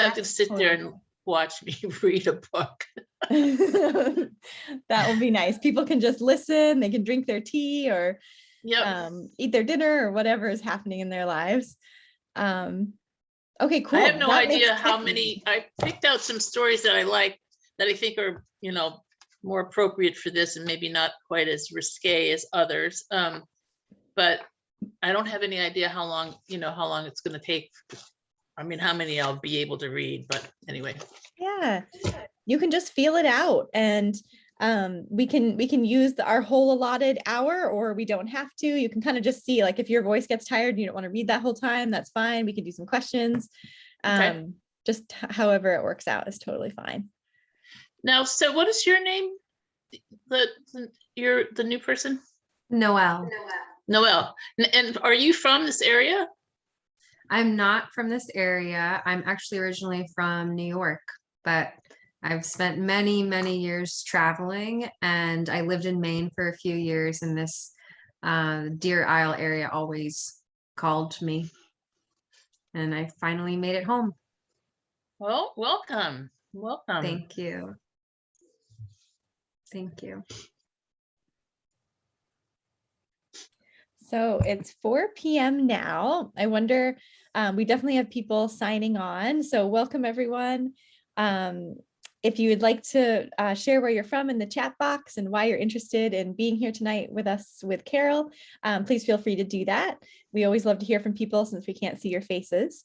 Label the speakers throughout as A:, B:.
A: have to sit there and watch me read a book.
B: That will be nice. People can just listen, they can drink their tea or eat their dinner or whatever is happening in their lives. Okay, cool.
A: I have no idea how many. I picked out some stories that I like that I think are, more appropriate for this and maybe not quite as risque as others. But I don't have any idea how long it's going to take. I mean, how many I'll be able to read, but anyway.
B: Yeah, you can just feel it out, and we can use our whole allotted hour, or we don't have to. You can kind of just see, like, if your voice gets tired and you don't want to read that whole time, that's fine. We can do some questions.
A: Okay.
B: Just however it works out is totally fine.
A: Now, so what is your name? You're the new person?
C: Noelle.
A: Noelle. And are you from this area?
C: I'm not from this area. I'm actually originally from New York, but I've spent many, many years traveling, and I lived in Maine for a few years, and this Deer Isle area always called me, and I finally made it home.
A: Well, welcome. Welcome.
C: Thank you. Thank you.
B: So it's 4 p.m. now. I wonder, we definitely have people signing on. So welcome, everyone. If you would like to share where you're from in the chat box and why you're interested in being here tonight with us with Carol, please feel free to do that. We always love to hear from people since we can't see your faces.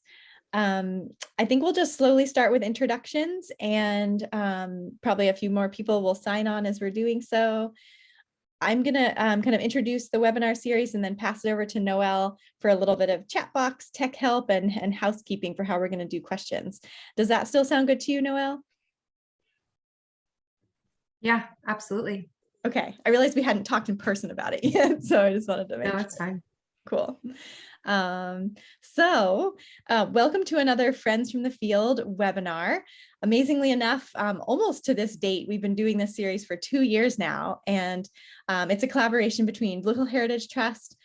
B: I think we'll just slowly start with introductions, and probably a few more people will sign on as we're doing so. I'm going to kind of introduce the webinar series and then pass it over to Noelle for a little bit of chat box, tech help, and housekeeping for how we're going to do questions. Does that still sound good to you, Noelle?
C: Yeah, absolutely.
B: Okay. I realized we hadn't talked in person about it yet, so I just wanted to make sure.
C: No, it's fine.
B: Cool. Welcome to another Friends from the Field webinar. Amazingly enough, almost to this date, we've been doing this series for 2 years now, and it's a collaboration between Blue Hill Heritage Trust,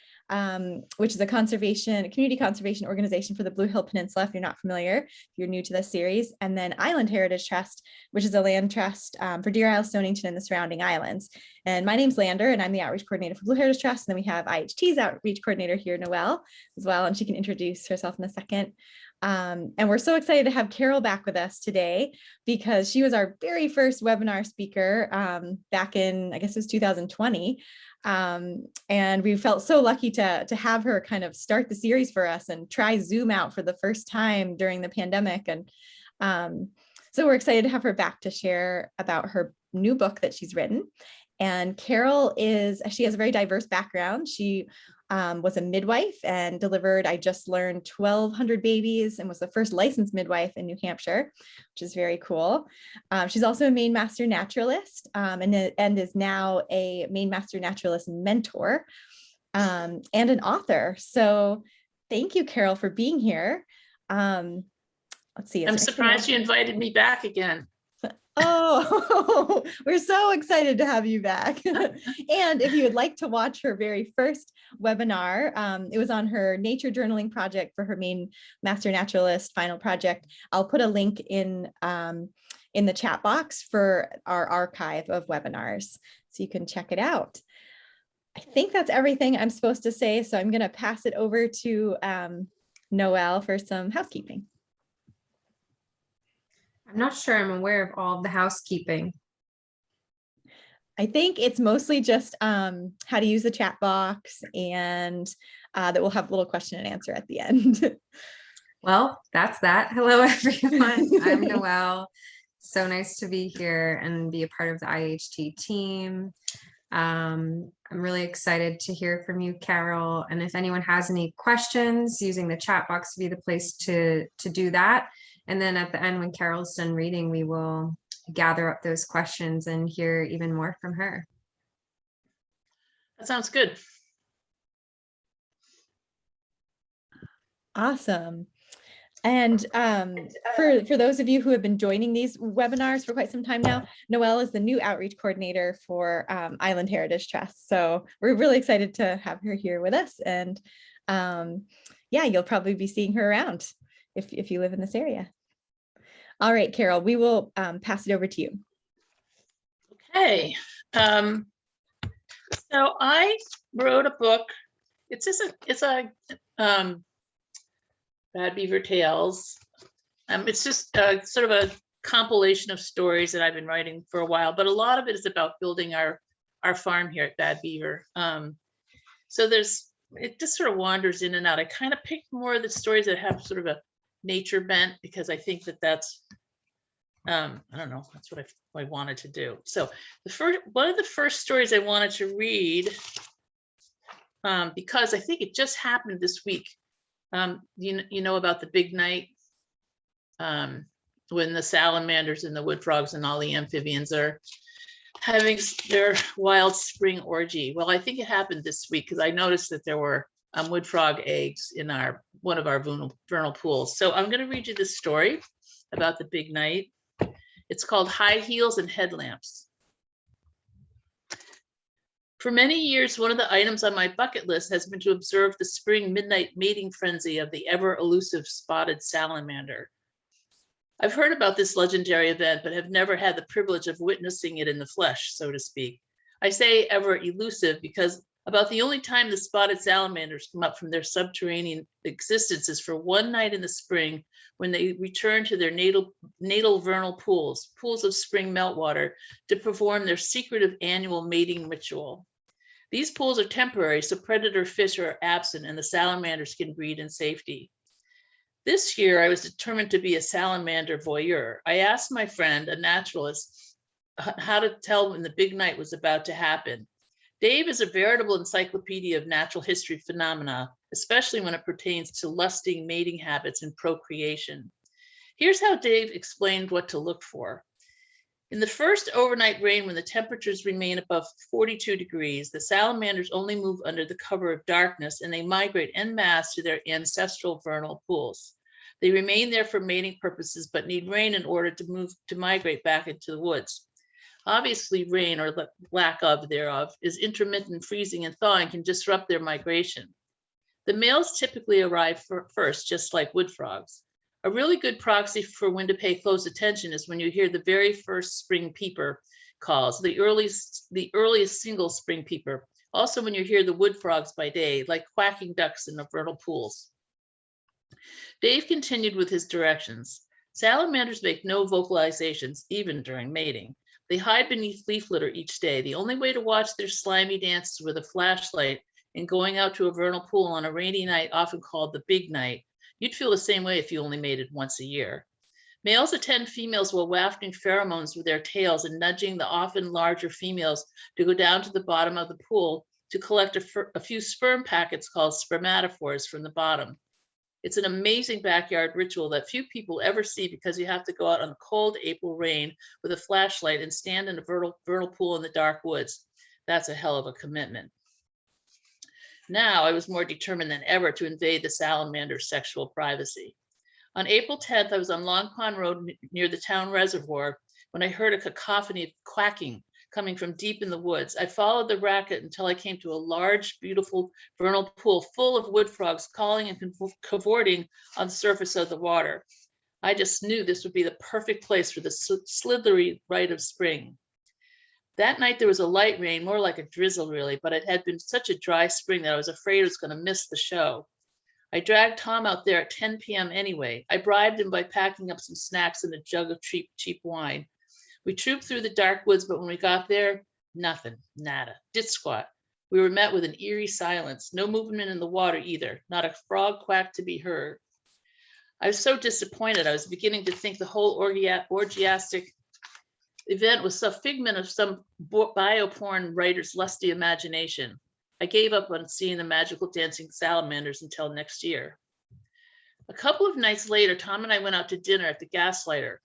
B: which is a community conservation organization for the Blue Hill Peninsula, if you're not familiar, if you're new to this series, and then Island Heritage Trust, which is a land trust for Deer Isle, Stonington, and the surrounding islands. And my name's Lander, and I'm the outreach coordinator for Blue Heritage Trust. And then we have IHT's outreach coordinator here, Noelle, as well, and she can introduce herself in a second. And we're so excited to have Carol back with us today because she was our very first webinar speaker back in, I guess it was 2020. And we felt so lucky to have her kind of start the series for us and try Zoom out for the first time during the pandemic. And so we're excited to have her back to share about her new book that she's written. And Carol she has a very diverse background. She was a midwife and delivered, I just learned, 1,200 babies, and was the first licensed midwife in New Hampshire, which is very cool. She's also a Maine Master Naturalist and is now a Maine Master Naturalist mentor and an author. So thank you, Carol, for being here. Let's see.
A: I'm surprised you invited me back again.
B: Oh, we're so excited to have you back. And if you would like to watch her very first webinar, it was on her nature journaling project for her Maine Master Naturalist final project. I'll put a link in the chat box for our archive of webinars, so you can check it out. I think that's everything I'm supposed to say, so I'm going to pass it over to Noelle for some housekeeping.
C: I'm not sure I'm aware of all of the housekeeping.
B: I think it's mostly just how to use the chat box, and that we'll have a little question and answer at the end.
C: Well, that's that. Hello, everyone. I'm Noelle. So nice to be here and be a part of the IHT team. I'm really excited to hear from you, Carol. And if anyone has any questions, using the chat box to be the place to do that. And then at the end, when Carol's done reading, we will gather up those questions and hear even more from her.
A: That sounds good.
B: Awesome. And for those of you who have been joining these webinars for quite some time now, Noelle is the new outreach coordinator for Island Heritage Trust. So we're really excited to have her here with us. And yeah, you'll probably be seeing her around if you live in this area. All right, Carol, we will pass it over to you.
A: Okay. So I wrote a book. It's a Bad Beaver Tales. It's just sort of a compilation of stories that I've been writing for a while, but a lot of it is about building our farm here at Bad Beaver. So it just sort of wanders in and out. I kind of picked more of the stories that have sort of a nature bent because I think that's I don't know, that's what I wanted to do. So one of the first stories I wanted to read, because I think it just happened this week. You know about the big night, when the salamanders and the wood frogs and all the amphibians are having their wild spring orgy. Well, I think it happened this week because I noticed that there were wood frog eggs in one of our vernal pools. So I'm going to read you this story about the big night. It's called High Heels and Headlamps. For many years, one of the items on my bucket list has been to observe the spring midnight mating frenzy of the ever elusive spotted salamander. I've heard about this legendary event, but have never had the privilege of witnessing it in the flesh, so to speak. I say ever elusive because about the only time the spotted salamanders come up from their subterranean existence is for one night in the spring when they return to their natal vernal pools of spring meltwater, to perform their secretive annual mating ritual. These pools are temporary, so predator fish are absent and the salamanders can breed in safety. This year, I was determined to be a salamander voyeur. I asked my friend, a naturalist, how to tell when the big night was about to happen. Dave is a veritable encyclopedia of natural history phenomena, especially when it pertains to lusting, mating habits, and procreation. Here's how Dave explained what to look for. In the first overnight rain, when the temperatures remain above 42 degrees, the salamanders only move under the cover of darkness and they migrate en masse to their ancestral vernal pools. They remain there for mating purposes, but need rain in order to migrate back into the woods. Obviously, rain, or the lack of thereof, is intermittent freezing and thawing can disrupt their migration. The males typically arrive first, just like wood frogs. A really good proxy for when to pay close attention is when you hear the very first spring peeper calls, the earliest single spring peeper. Also when you hear the wood frogs by day, like quacking ducks in the vernal pools. Dave continued with his directions. Salamanders make no vocalizations, even during mating. They hide beneath leaf litter each day. The only way to watch their slimy dances with a flashlight and going out to a vernal pool on a rainy night, often called the big night. You'd feel the same way if you only mated once a year. Males attend females while wafting pheromones with their tails and nudging the often larger females to go down to the bottom of the pool to collect a few sperm packets called spermatophores from the bottom. It's an amazing backyard ritual that few people ever see because you have to go out on a cold April rain with a flashlight and stand in a vernal pool in the dark woods. That's a hell of a commitment. Now I was more determined than ever to invade the salamander's sexual privacy. On April 10th, I was on Long Pond Road near the town reservoir when I heard a cacophony of quacking coming from deep in the woods. I followed the racket until I came to a large, beautiful vernal pool full of wood frogs calling and cavorting on the surface of the water. I just knew this would be the perfect place for the slithery rite of spring. That night there was a light rain, more like a drizzle really, but it had been such a dry spring that I was afraid I was going to miss the show. I dragged Tom out there at 10 p.m. anyway. I bribed him by packing up some snacks and a jug of cheap wine. We trooped through the dark woods, but when we got there, nothing, nada, dit squat. We were met with an eerie silence, no movement in the water either, not a frog quack to be heard. I was so disappointed. I was beginning to think the whole orgiastic event was a figment of some bioporn writer's lusty imagination. I gave up on seeing the magical dancing salamanders until next year. A couple of nights later, Tom and I went out to dinner at the Gaslighter.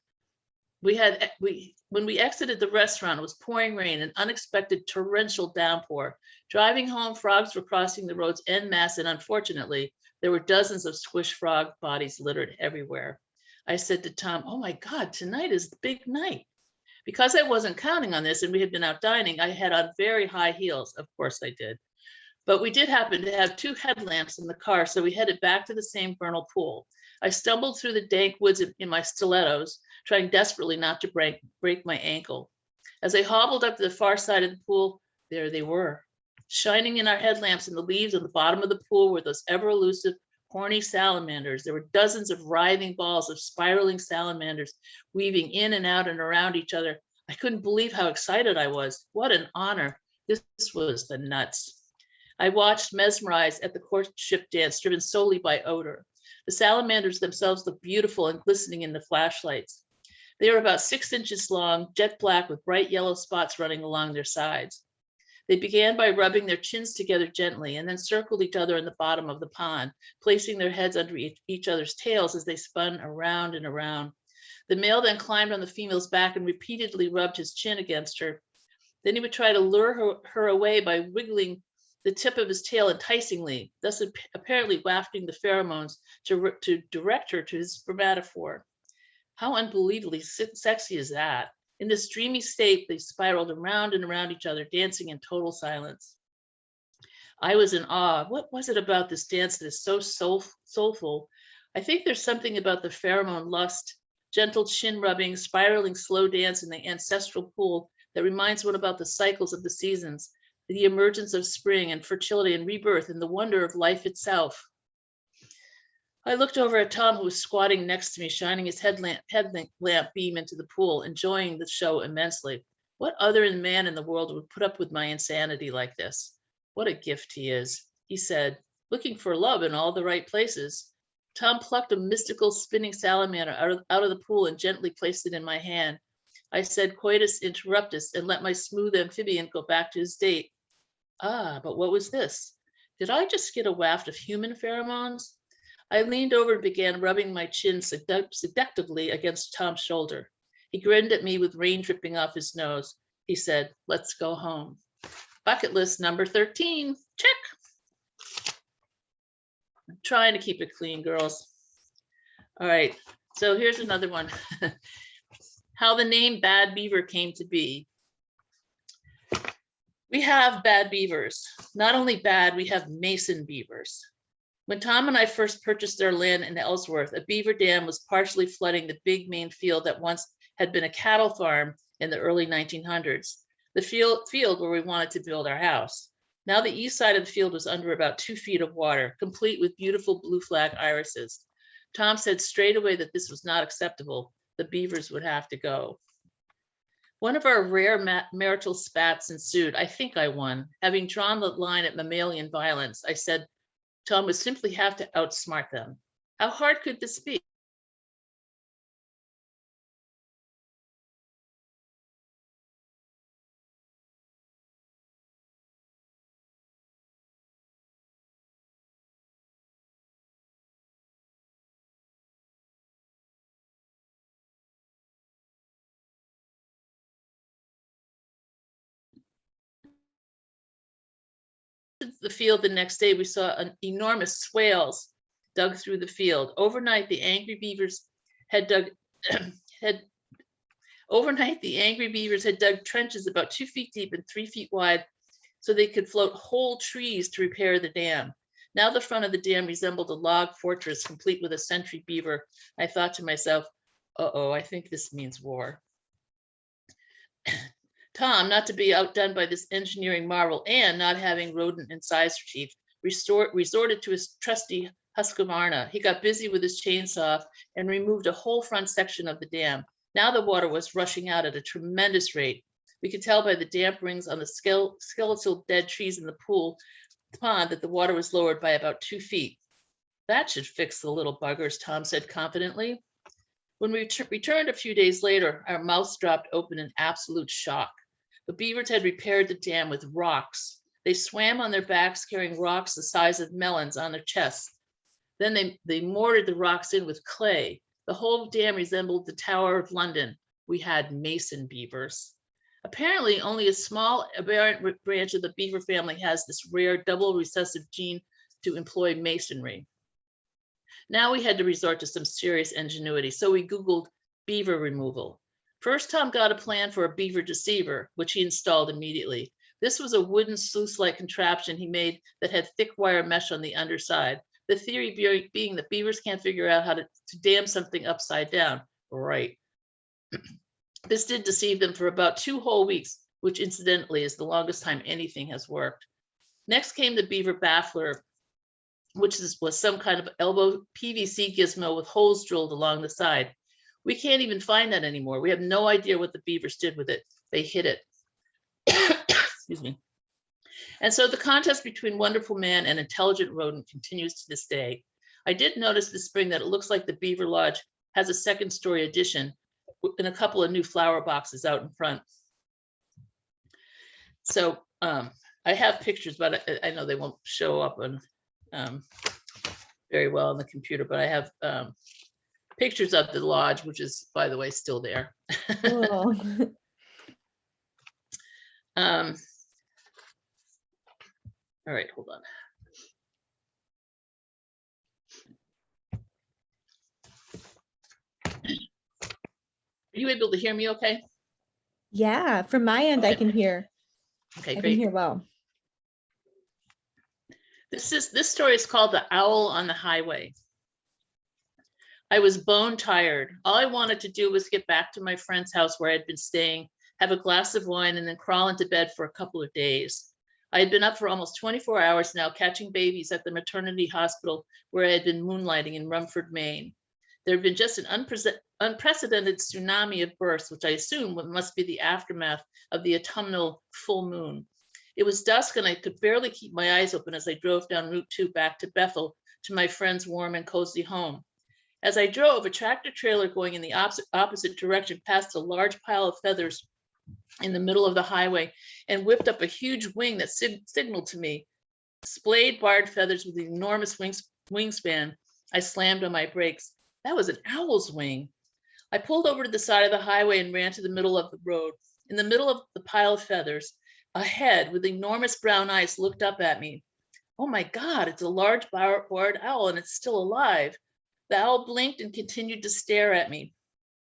A: When we exited the restaurant, it was pouring rain, an unexpected torrential downpour. Driving home, frogs were crossing the roads en masse, and unfortunately, there were dozens of squish frog bodies littered everywhere. I said to Tom, "Oh my God, tonight is the big night." Because I wasn't counting on this and we had been out dining, I had on very high heels. Of course I did. But we did happen to have 2 headlamps in the car, so we headed back to the same vernal pool. I stumbled through the dank woods in my stilettos, trying desperately not to break my ankle. As I hobbled up to the far side of the pool, there they were. Shining in our headlamps in the leaves on the bottom of the pool were those ever elusive, horny salamanders. There were dozens of writhing balls of spiraling salamanders weaving in and out and around each other. I couldn't believe how excited I was. What an honor. This was the nuts. I watched mesmerized at the courtship dance driven solely by odor. The salamanders themselves looked beautiful and glistening in the flashlights. They were about 6 inches long, jet black with bright yellow spots running along their sides. They began by rubbing their chins together gently and then circled each other in the bottom of the pond, placing their heads under each other's tails as they spun around and around. The male then climbed on the female's back and repeatedly rubbed his chin against her. Then he would try to lure her away by wiggling the tip of his tail enticingly, thus apparently wafting the pheromones to direct her to his spermatophore. How unbelievably sexy is that? In this dreamy state, they spiraled around and around each other, dancing in total silence. I was in awe. What was it about this dance that is so soulful? I think there's something about the pheromone lust, gentle chin rubbing, spiraling slow dance in the ancestral pool that reminds one about the cycles of the seasons, the emergence of spring and fertility and rebirth and the wonder of life itself. I looked over at Tom, who was squatting next to me, shining his headlamp beam into the pool, enjoying the show immensely. What other man in the world would put up with my insanity like this? What a gift he is, he said, looking for love in all the right places. Tom plucked a mystical spinning salamander out of the pool and gently placed it in my hand. I said coitus interruptus and let my smooth amphibian go back to his date. Ah, but what was this? Did I just get a waft of human pheromones? I leaned over and began rubbing my chin seductively against Tom's shoulder. He grinned at me with rain dripping off his nose. He said, "Let's go home." Bucket list number 13, check. I'm trying to keep it clean, girls. All right, so here's another one. How the name Bad Beaver came to be. We have bad beavers. Not only bad, we have mason beavers. When Tom and I first purchased our land in Ellsworth, a beaver dam was partially flooding the big main field that once had been a cattle farm in the early 1900s, the field where we wanted to build our house. Now the east side of the field was under about 2 feet of water, complete with beautiful blue flag irises. Tom said straight away that this was not acceptable. The beavers would have to go. One of our rare marital spats ensued. I think I won. Having drawn the line at mammalian violence, I said, Tom would simply have to outsmart them. How hard could this be? The field the next day, we saw an enormous swales dug through the field. Overnight, the angry beavers had dug trenches about 2 feet deep and 3 feet wide so they could float whole trees to repair the dam. Now the front of the dam resembled a log fortress complete with a sentry beaver. I thought to myself, uh-oh, I think this means war. Tom, not to be outdone by this engineering marvel and not having rodent incisor teeth, resorted to his trusty Husqvarna. He got busy with his chainsaw and removed a whole front section of the dam. Now the water was rushing out at a tremendous rate. We could tell by the damp rings on the skeletal dead trees in the pond that the water was lowered by about 2 feet. That should fix the little buggers, Tom said confidently. When we returned a few days later, our mouths dropped open in absolute shock. The beavers had repaired the dam with rocks. They swam on their backs carrying rocks the size of melons on their chests. Then they mortared the rocks in with clay. The whole dam resembled the Tower of London. We had mason beavers. Apparently, only a small aberrant branch of the beaver family has this rare double recessive gene to employ masonry. Now we had to resort to some serious ingenuity, so we Googled beaver removal. First, Tom got a plan for a beaver deceiver, which he installed immediately. This was a wooden sluice-like contraption he made that had thick wire mesh on the underside. The theory being that beavers can't figure out how to dam something upside down. Right. This did deceive them for about 2 whole weeks, which incidentally is the longest time anything has worked. Next came the beaver baffler, which was some kind of elbow PVC gizmo with holes drilled along the side. We can't even find that anymore. We have no idea what the beavers did with it. They hid it. Excuse me. And so the contest between wonderful man and intelligent rodent continues to this day. I did notice this spring that it looks like the Beaver Lodge has a second-story addition and a couple of new flower boxes out in front. So I have pictures, but I know they won't show up on very well on the computer, but I have pictures of the lodge, which is, by the way, still there.
B: Cool.
A: All right, hold on. Are you able to hear me okay?
B: Yeah, from my end, I
A: Okay.
B: can hear.
A: Okay,
B: I can
A: great.
B: hear well.
A: This story is called The Owl on the Highway. I was bone tired. All I wanted to do was get back to my friend's house where I'd been staying, have a glass of wine, and then crawl into bed for a couple of days. I had been up for almost 24 hours now, catching babies at the maternity hospital where I had been moonlighting in Rumford, Maine. There had been just an unprecedented tsunami of births, which I assume must be the aftermath of the autumnal full moon. It was dusk and I could barely keep my eyes open as I drove down Route 2 back to Bethel to my friend's warm and cozy home. As I drove, a tractor trailer going in the opposite direction passed a large pile of feathers in the middle of the highway and whipped up a huge wing that signaled to me. Splayed barred feathers with enormous wingspan. I slammed on my brakes. That was an owl's wing. I pulled over to the side of the highway and ran to the middle of the road. In the middle of the pile of feathers, a head with enormous brown eyes looked up at me. Oh my God, it's a large barred owl and it's still alive. The owl blinked and continued to stare at me.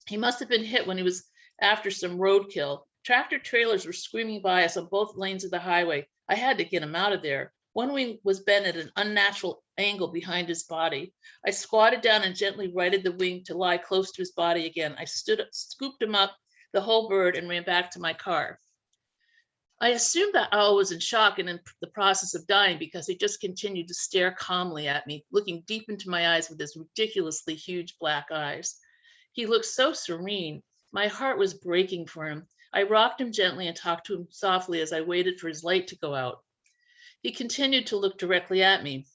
A: He must have been hit when he was after some roadkill. Tractor trailers were screaming by us on both lanes of the highway. I had to get him out of there. One wing was bent at an unnatural angle behind his body. I squatted down and gently righted the wing to lie close to his body again. I scooped him up, the whole bird, and ran back to my car. I assumed that owl was in shock and in the process of dying because he just continued to stare calmly at me, looking deep into my eyes with his ridiculously huge black eyes. He looked so serene. My heart was breaking for him. I rocked him gently and talked to him softly as I waited for his light to go out. He continued to look directly at me.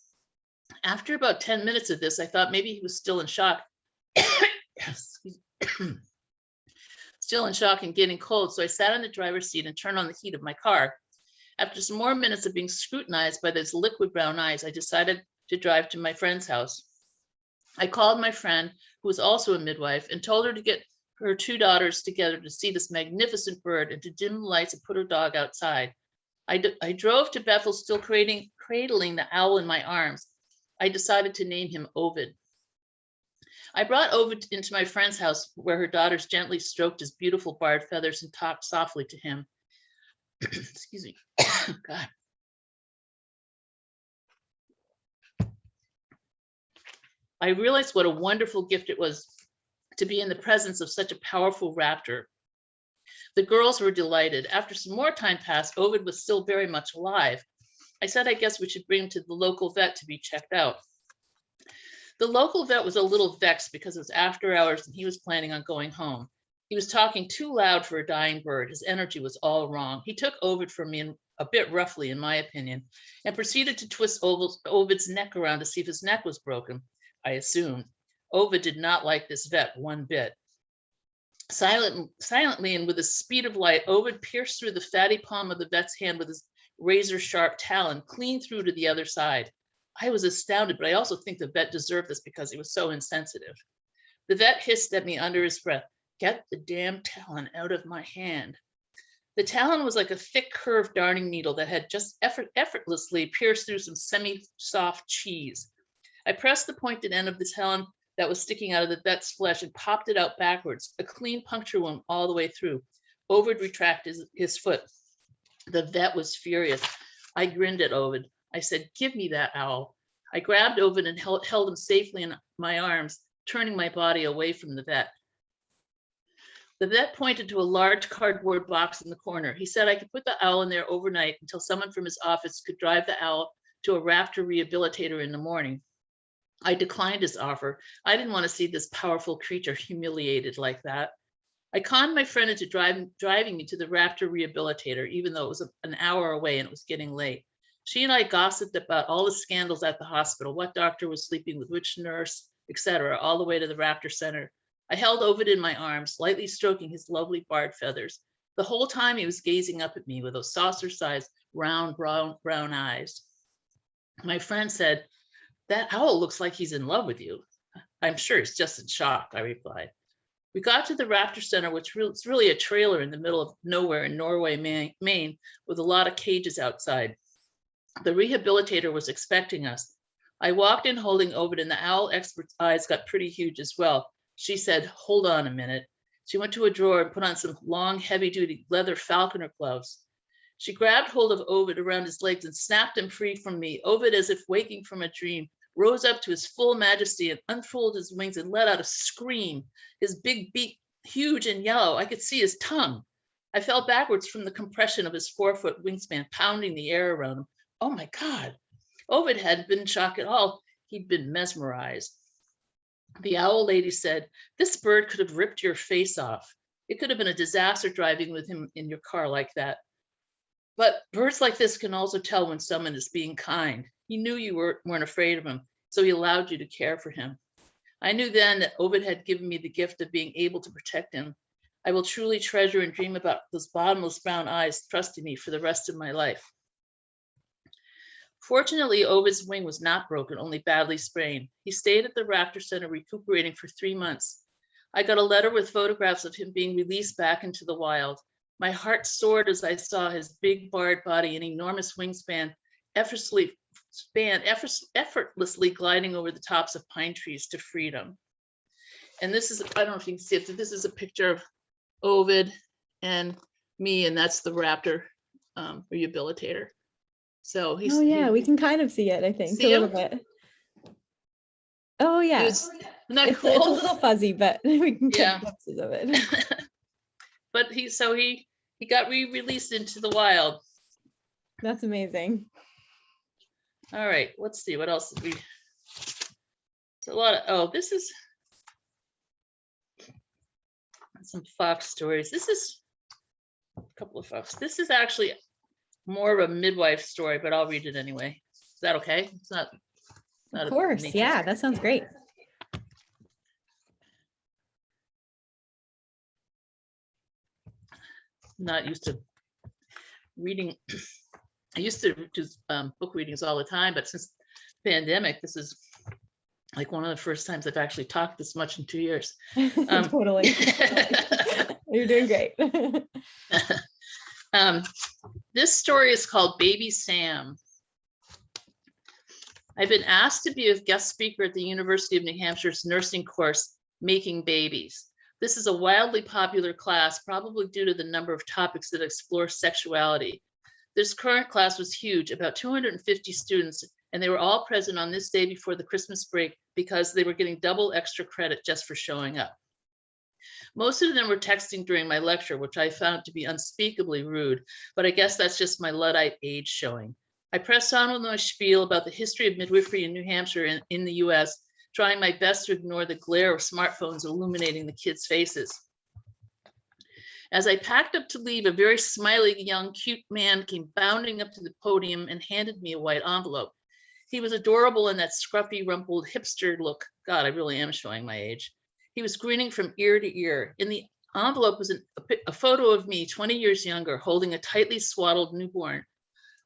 A: After about 10 minutes of this, I thought maybe he was still in shock. Still in shock and getting cold, so I sat in the driver's seat and turned on the heat of my car. After some more minutes of being scrutinized by those liquid brown eyes, I decided to drive to my friend's house. I called my friend, who was also a midwife, and told her to get her 2 daughters together to see this magnificent bird and to dim the lights and put her dog outside. I drove to Bethel, still cradling the owl in my arms. I decided to name him Ovid. I brought Ovid into my friend's house where her daughters gently stroked his beautiful barred feathers and talked softly to him. Excuse me. God. I realized what a wonderful gift it was to be in the presence of such a powerful raptor. The girls were delighted. After some more time passed, Ovid was still very much alive. I said, I guess we should bring him to the local vet to be checked out. The local vet was a little vexed because it was after hours and he was planning on going home. He was talking too loud for a dying bird. His energy was all wrong. He took Ovid from me a bit roughly, in my opinion, and proceeded to twist Ovid's neck around to see if his neck was broken, I assumed. Ovid did not like this vet one bit. Silently and with the speed of light, Ovid pierced through the fatty palm of the vet's hand with his razor-sharp talon, clean through to the other side. I was astounded, but I also think the vet deserved this because he was so insensitive. The vet hissed at me under his breath, "Get the damn talon out of my hand." The talon was like a thick, curved darning needle that had just effortlessly pierced through some semi-soft cheese. I pressed the pointed end of the talon that was sticking out of the vet's flesh and popped it out backwards, a clean puncture wound all the way through. Ovid retracted his foot. The vet was furious. I grinned at Ovid. I said, "Give me that owl." I grabbed Ovid and held him safely in my arms, turning my body away from the vet. The vet pointed to a large cardboard box in the corner. He said I could put the owl in there overnight until someone from his office could drive the owl to a raptor rehabilitator in the morning. I declined his offer. I didn't want to see this powerful creature humiliated like that. I conned my friend into driving me to the raptor rehabilitator, even though it was an hour away and it was getting late. She and I gossiped about all the scandals at the hospital, what doctor was sleeping with which nurse, etc., all the way to the raptor center. I held Ovid in my arms, lightly stroking his lovely barred feathers. The whole time he was gazing up at me with those saucer-sized, round, brown eyes. My friend said, "That owl looks like he's in love with you." "I'm sure he's just in shock," I replied. We got to the Raptor Center, which is really a trailer in the middle of nowhere in Norway, Maine, with a lot of cages outside. The rehabilitator was expecting us. I walked in holding Ovid, and the owl expert's eyes got pretty huge as well. She said, "Hold on a minute." She went to a drawer and put on some long, heavy-duty leather falconer gloves. She grabbed hold of Ovid around his legs and snapped him free from me. Ovid, as if waking from a dream, rose up to his full majesty and unfolded his wings and let out a scream. His big beak, huge and yellow, I could see his tongue. I fell backwards from the compression of his 4-foot wingspan, pounding the air around him. Oh my God. Ovid hadn't been in shock at all. He'd been mesmerized. The owl lady said, "This bird could have ripped your face off. It could have been a disaster driving with him in your car like that. But birds like this can also tell when someone is being kind. He knew you weren't afraid of him, so he allowed you to care for him." I knew then that Ovid had given me the gift of being able to protect him. I will truly treasure and dream about those bottomless brown eyes trusting me for the rest of my life. Fortunately, Ovid's wing was not broken, only badly sprained. He stayed at the Raptor Center recuperating for 3 months. I got a letter with photographs of him being released back into the wild. My heart soared as I saw his big barred body and enormous wingspan effortlessly gliding over the tops of pine trees to freedom. And this is, I don't know if you can see it, but this is a picture of Ovid and me, and that's the Raptor rehabilitator. So he's,
B: Oh yeah, we can kind of see it, I think,
A: see
B: a little
A: him?
B: bit. Oh yeah,
A: isn't that
B: it's a
A: cool?
B: little fuzzy, but we can
A: Yeah.
B: get glimpses of it.
A: But he got released into the wild.
B: That's amazing.
A: All right, let's see what else did we. It's a lot of, oh, this is some fox stories. This is a couple of fox. This is actually more of a midwife story, but I'll read it anyway. Is that okay? It's not
B: Of course, yeah, that sounds great.
A: Not used to reading. I used to do book readings all the time, but since the pandemic, this is like one of the first times I've actually talked this much in 2 years.
B: Totally. You're doing great.
A: This story is called Baby Sam. I've been asked to be a guest speaker at the University of New Hampshire's nursing course, Making Babies. This is a wildly popular class, probably due to the number of topics that explore sexuality. This current class was huge, about 250 students, and they were all present on this day before the Christmas break because they were getting double extra credit just for showing up. Most of them were texting during my lecture, which I found to be unspeakably rude, but I guess that's just my Luddite age showing. I pressed on with my spiel about the history of midwifery in New Hampshire and in the US, trying my best to ignore the glare of smartphones illuminating the kids' faces. As I packed up to leave, a very smiley, young, cute man came bounding up to the podium and handed me a white envelope. He was adorable in that scruffy, rumpled hipster look. God, I really am showing my age. He was grinning from ear to ear. In the envelope was a photo of me, 20 years younger, holding a tightly swaddled newborn.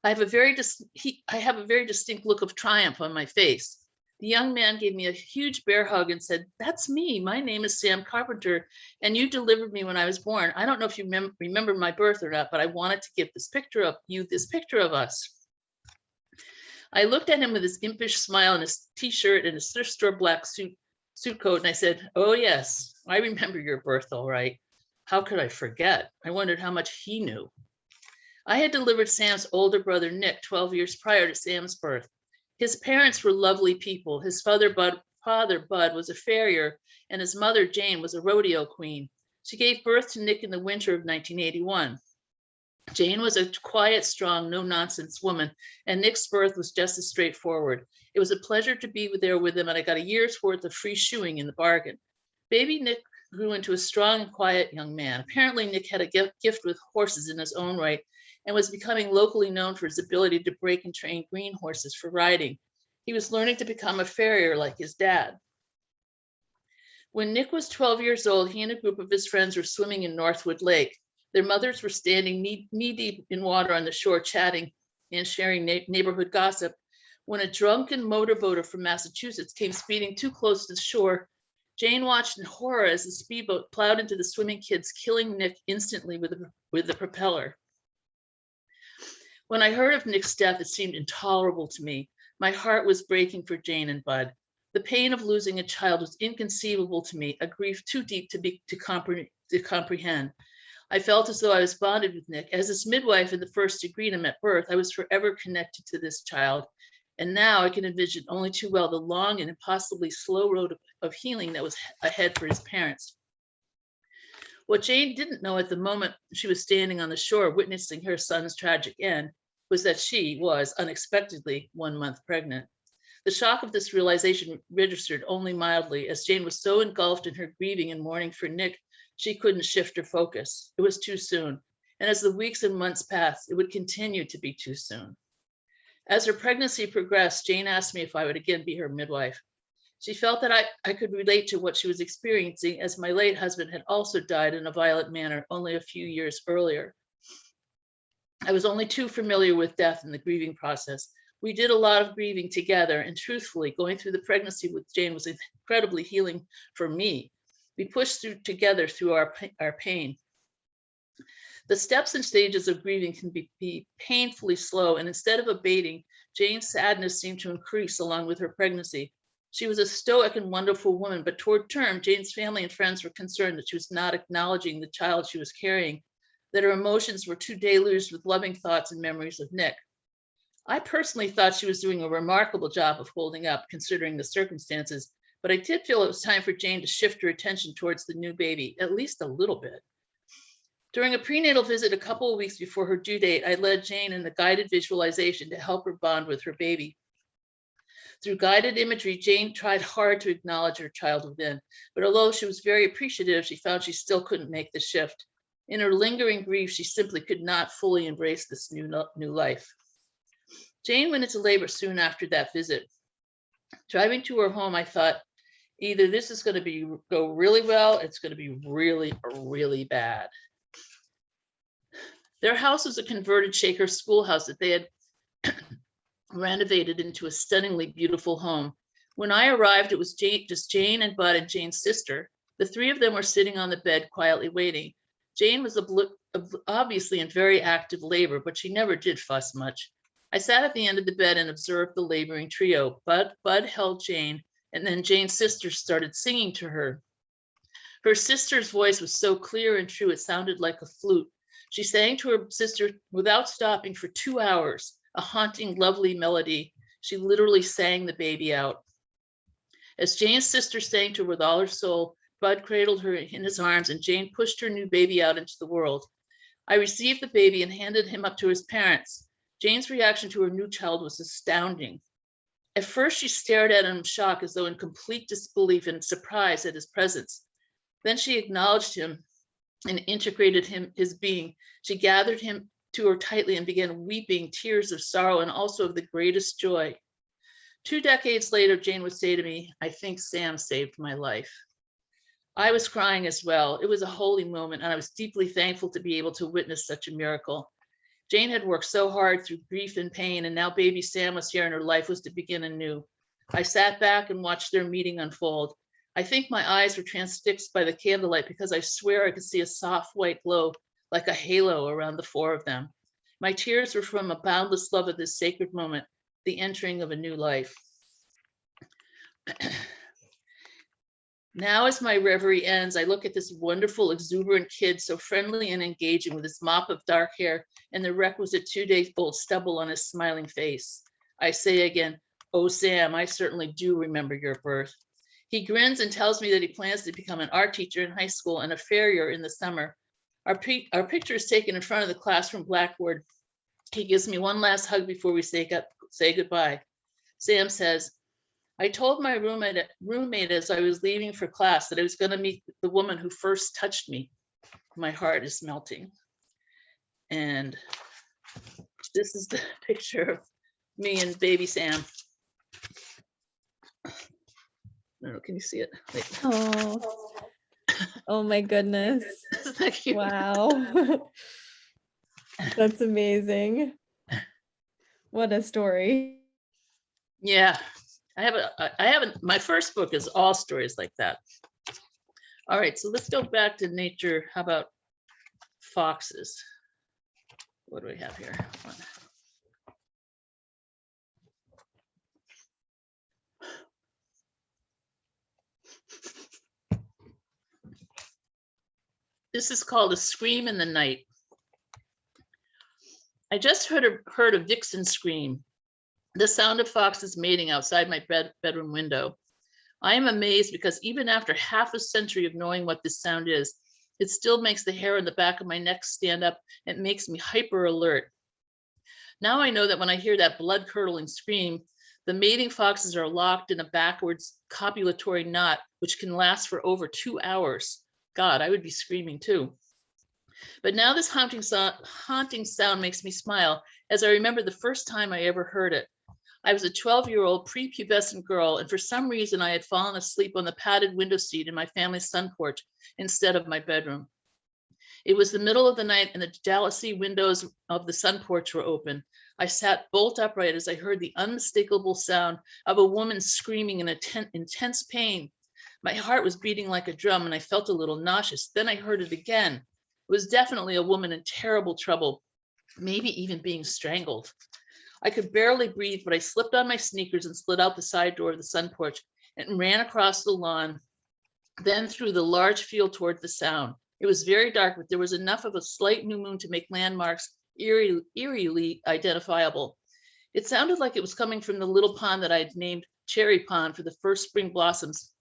A: I have a very distinct look of triumph on my face. The young man gave me a huge bear hug and said, "That's me. My name is Sam Carpenter, and you delivered me when I was born. I don't know if you remember my birth or not, but I wanted to give this picture of you, this picture of us." I looked at him with his impish smile and his t-shirt and his thrift store black suit coat, and I said, "Oh yes, I remember your birth all right. How could I forget?" I wondered how much he knew. I had delivered Sam's older brother, Nick, 12 years prior to Sam's birth. His parents were lovely people. His father, Bud, was a farrier, and his mother, Jane, was a rodeo queen. She gave birth to Nick in the winter of 1981. Jane was a quiet, strong, no-nonsense woman, and Nick's birth was just as straightforward. It was a pleasure to be there with him, and I got a year's worth of free shoeing in the bargain. Baby Nick grew into a strong and quiet young man. Apparently, Nick had a gift with horses in his own right and was becoming locally known for his ability to break and train green horses for riding. He was learning to become a farrier like his dad. When Nick was 12 years old, he and a group of his friends were swimming in Northwood Lake. Their mothers were standing knee-deep in water on the shore, chatting and sharing neighborhood gossip, when a drunken motorboater from Massachusetts came speeding too close to the shore. Jane watched in horror as the speedboat plowed into the swimming kids, killing Nick instantly with the propeller. When I heard of Nick's death, it seemed intolerable to me. My heart was breaking for Jane and Bud. The pain of losing a child was inconceivable to me, a grief too deep to comprehend. I felt as though I was bonded with Nick. As his midwife in the first degree to him at birth, I was forever connected to this child. And now I can envision only too well the long and impossibly slow road of healing that was ahead for his parents. What Jane didn't know at the moment she was standing on the shore witnessing her son's tragic end was that she was unexpectedly 1 month pregnant. The shock of this realization registered only mildly, as Jane was so engulfed in her grieving and mourning for Nick, she couldn't shift her focus. It was too soon. And as the weeks and months passed, it would continue to be too soon. As her pregnancy progressed, Jane asked me if I would again be her midwife. She felt that I could relate to what she was experiencing, as my late husband had also died in a violent manner only a few years earlier. I was only too familiar with death and the grieving process. We did a lot of grieving together, and truthfully, going through the pregnancy with Jane was incredibly healing for me. We pushed together through our pain. The steps and stages of grieving can be painfully slow, and instead of abating, Jane's sadness seemed to increase along with her pregnancy. She was a stoic and wonderful woman, but toward term, Jane's family and friends were concerned that she was not acknowledging the child she was carrying, that her emotions were too deluged with loving thoughts and memories of Nick. I personally thought she was doing a remarkable job of holding up, considering the circumstances, but I did feel it was time for Jane to shift her attention towards the new baby, at least a little bit. During a prenatal visit a couple of weeks before her due date, I led Jane in the guided visualization to help her bond with her baby. Through guided imagery, Jane tried hard to acknowledge her child within, but although she was very appreciative, she found she still couldn't make the shift. In her lingering grief, she simply could not fully embrace this new life. Jane went into labor soon after that visit. Driving to her home, I thought, either this is going to go really well, it's going to be really, really bad. Their house was a converted Shaker schoolhouse that they had renovated into a stunningly beautiful home. When I arrived, it was just Jane and Bud and Jane's sister. The three of them were sitting on the bed, quietly waiting. Jane was obviously in very active labor, but she never did fuss much. I sat at the end of the bed and observed the laboring trio. Bud held Jane, and then Jane's sister started singing to her. Her sister's voice was so clear and true, it sounded like a flute. She sang to her sister without stopping for 2 hours, a haunting, lovely melody. She literally sang the baby out. As Jane's sister sang to her with all her soul, Bud cradled her in his arms, and Jane pushed her new baby out into the world. I received the baby and handed him up to his parents. Jane's reaction to her new child was astounding. At first, she stared at him in shock, as though in complete disbelief and surprise at his presence. Then she acknowledged him and integrated his being. She gathered him to her tightly and began weeping tears of sorrow and also of the greatest joy. 2 decades later, Jane would say to me, "I think Sam saved my life." I was crying as well. It was a holy moment, and I was deeply thankful to be able to witness such a miracle. Jane had worked so hard through grief and pain, and now baby Sam was here and her life was to begin anew. I sat back and watched their meeting unfold. I think my eyes were transfixed by the candlelight, because I swear I could see a soft white glow like a halo around the four of them. My tears were from a boundless love of this sacred moment, the entering of a new life. Now, as my reverie ends, I look at this wonderful, exuberant kid, so friendly and engaging, with his mop of dark hair and the requisite 2-day-old stubble on his smiling face. I say again, Oh, Sam, I certainly do remember your birth. He grins and tells me that he plans to become an art teacher in high school and a farrier in the summer. Our picture is taken in front of the classroom blackboard. He gives me one last hug before we say goodbye. Sam says, I told my roommate as I was leaving for class that I was going to meet the woman who first touched me. My heart is melting. And this is the picture of me and baby Sam. I don't know, can you see it? Wait.
B: Oh my goodness.
A: Isn't that cute?
B: Wow. That's amazing. What a story.
A: Yeah, I haven't, my first book is all stories like that. All right, so let's go back to nature. How about foxes? What do we have here? This is called A Scream in the Night. I just heard a vixen scream, the sound of foxes mating outside my bedroom window. I am amazed because even after half a century of knowing what this sound is, it still makes the hair on the back of my neck stand up and makes me hyper alert. Now I know that when I hear that blood-curdling scream, the mating foxes are locked in a backwards copulatory knot, which can last for over 2 hours. God, I would be screaming too. But now this haunting sound makes me smile as I remember the first time I ever heard it. I was a 12-year-old prepubescent girl, and for some reason I had fallen asleep on the padded window seat in my family's sun porch instead of my bedroom. It was the middle of the night and the jalousie windows of the sun porch were open. I sat bolt upright as I heard the unmistakable sound of a woman screaming in intense pain. My heart was beating like a drum and I felt a little nauseous. Then I heard it again. It was definitely a woman in terrible trouble, maybe even being strangled. I could barely breathe, but I slipped on my sneakers and slid out the side door of the sun porch and ran across the lawn, then through the large field toward the sound. It was very dark, but there was enough of a slight new moon to make landmarks eerily identifiable. It sounded like it was coming from the little pond that I had named Cherry Pond for the first spring blossoms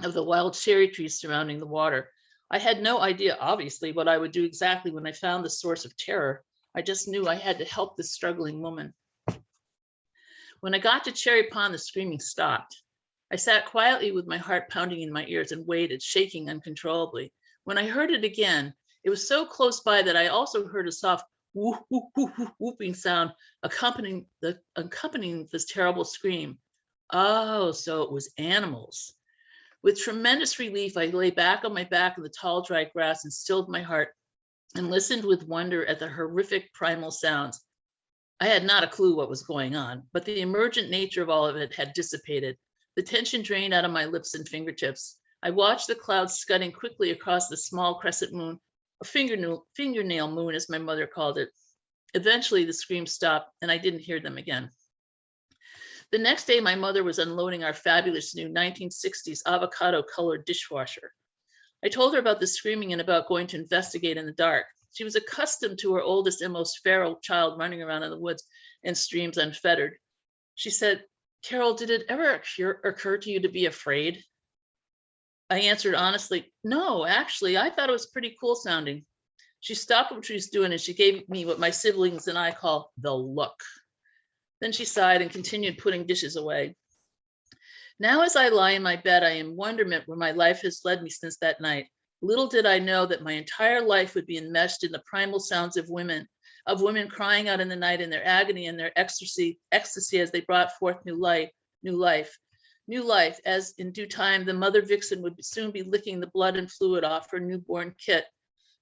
A: of the wild cherry trees surrounding the water. I had no idea, obviously, what I would do exactly when I found the source of terror. I just knew I had to help this struggling woman. When I got to Cherry Pond, the screaming stopped. I sat quietly with my heart pounding in my ears and waited, shaking uncontrollably. When I heard it again, it was so close by that I also heard a soft whoop, whoop, whoop, whoop, whooping sound accompanying this terrible scream. Oh, so it was animals. With tremendous relief, I lay back on my back in the tall, dry grass and stilled my heart and listened with wonder at the horrific primal sounds. I had not a clue what was going on, but the emergent nature of all of it had dissipated. The tension drained out of my lips and fingertips. I watched the clouds scudding quickly across the small crescent moon, a fingernail moon, as my mother called it. Eventually, the screams stopped, and I didn't hear them again. The next day, my mother was unloading our fabulous new 1960s avocado-colored dishwasher. I told her about the screaming and about going to investigate in the dark. She was accustomed to her oldest and most feral child running around in the woods and streams unfettered. She said, Carol, did it ever occur to you to be afraid? I answered honestly, no, actually, I thought it was pretty cool sounding. She stopped what she was doing and she gave me what my siblings and I call the look. Then she sighed and continued putting dishes away. Now, as I lie in my bed, I am in wonderment where my life has led me since that night. Little did I know that my entire life would be enmeshed in the primal sounds of women crying out in the night in their agony and their ecstasy as they brought forth new life, as in due time, the mother vixen would soon be licking the blood and fluid off her newborn kit.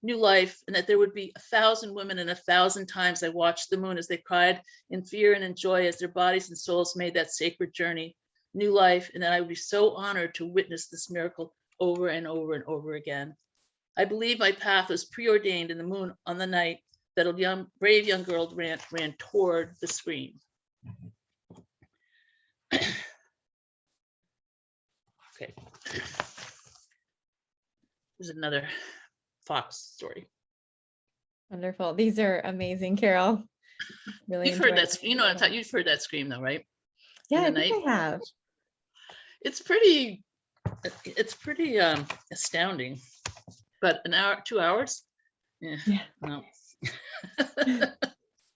A: New life, and that there would be 1,000 women, and 1,000 times I watched the moon as they cried in fear and in joy as their bodies and souls made that sacred journey. New life, and that I would be so honored to witness this miracle over and over and over again. I believe my path was preordained in the moon on the night that a brave young girl ran toward the scream. Okay. There's another fox story.
B: Wonderful. These are amazing, Carol. Really
A: You've heard that, you know, you've heard that scream though, right?
B: Yeah,
A: in
B: I
A: the
B: think
A: night.
B: I have.
A: It's pretty astounding. But an hour, 2 hours? Yeah.
B: Yeah.
A: No.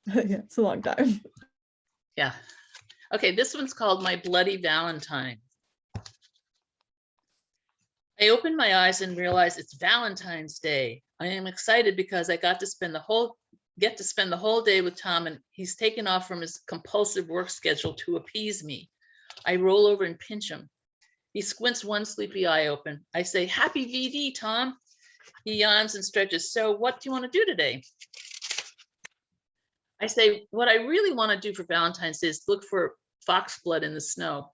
B: Yeah, it's a long time.
A: Yeah. Okay, this one's called My Bloody Valentine. I opened my eyes and realized it's Valentine's Day. I am excited because I get to spend the whole day with Tom, and he's taken off from his compulsive work schedule to appease me. I roll over and pinch him. He squints one sleepy eye open. I say, "Happy VD, Tom." He yawns and stretches. "So what do you want to do today?" I say, "What I really want to do for Valentine's Day is look for fox blood in the snow."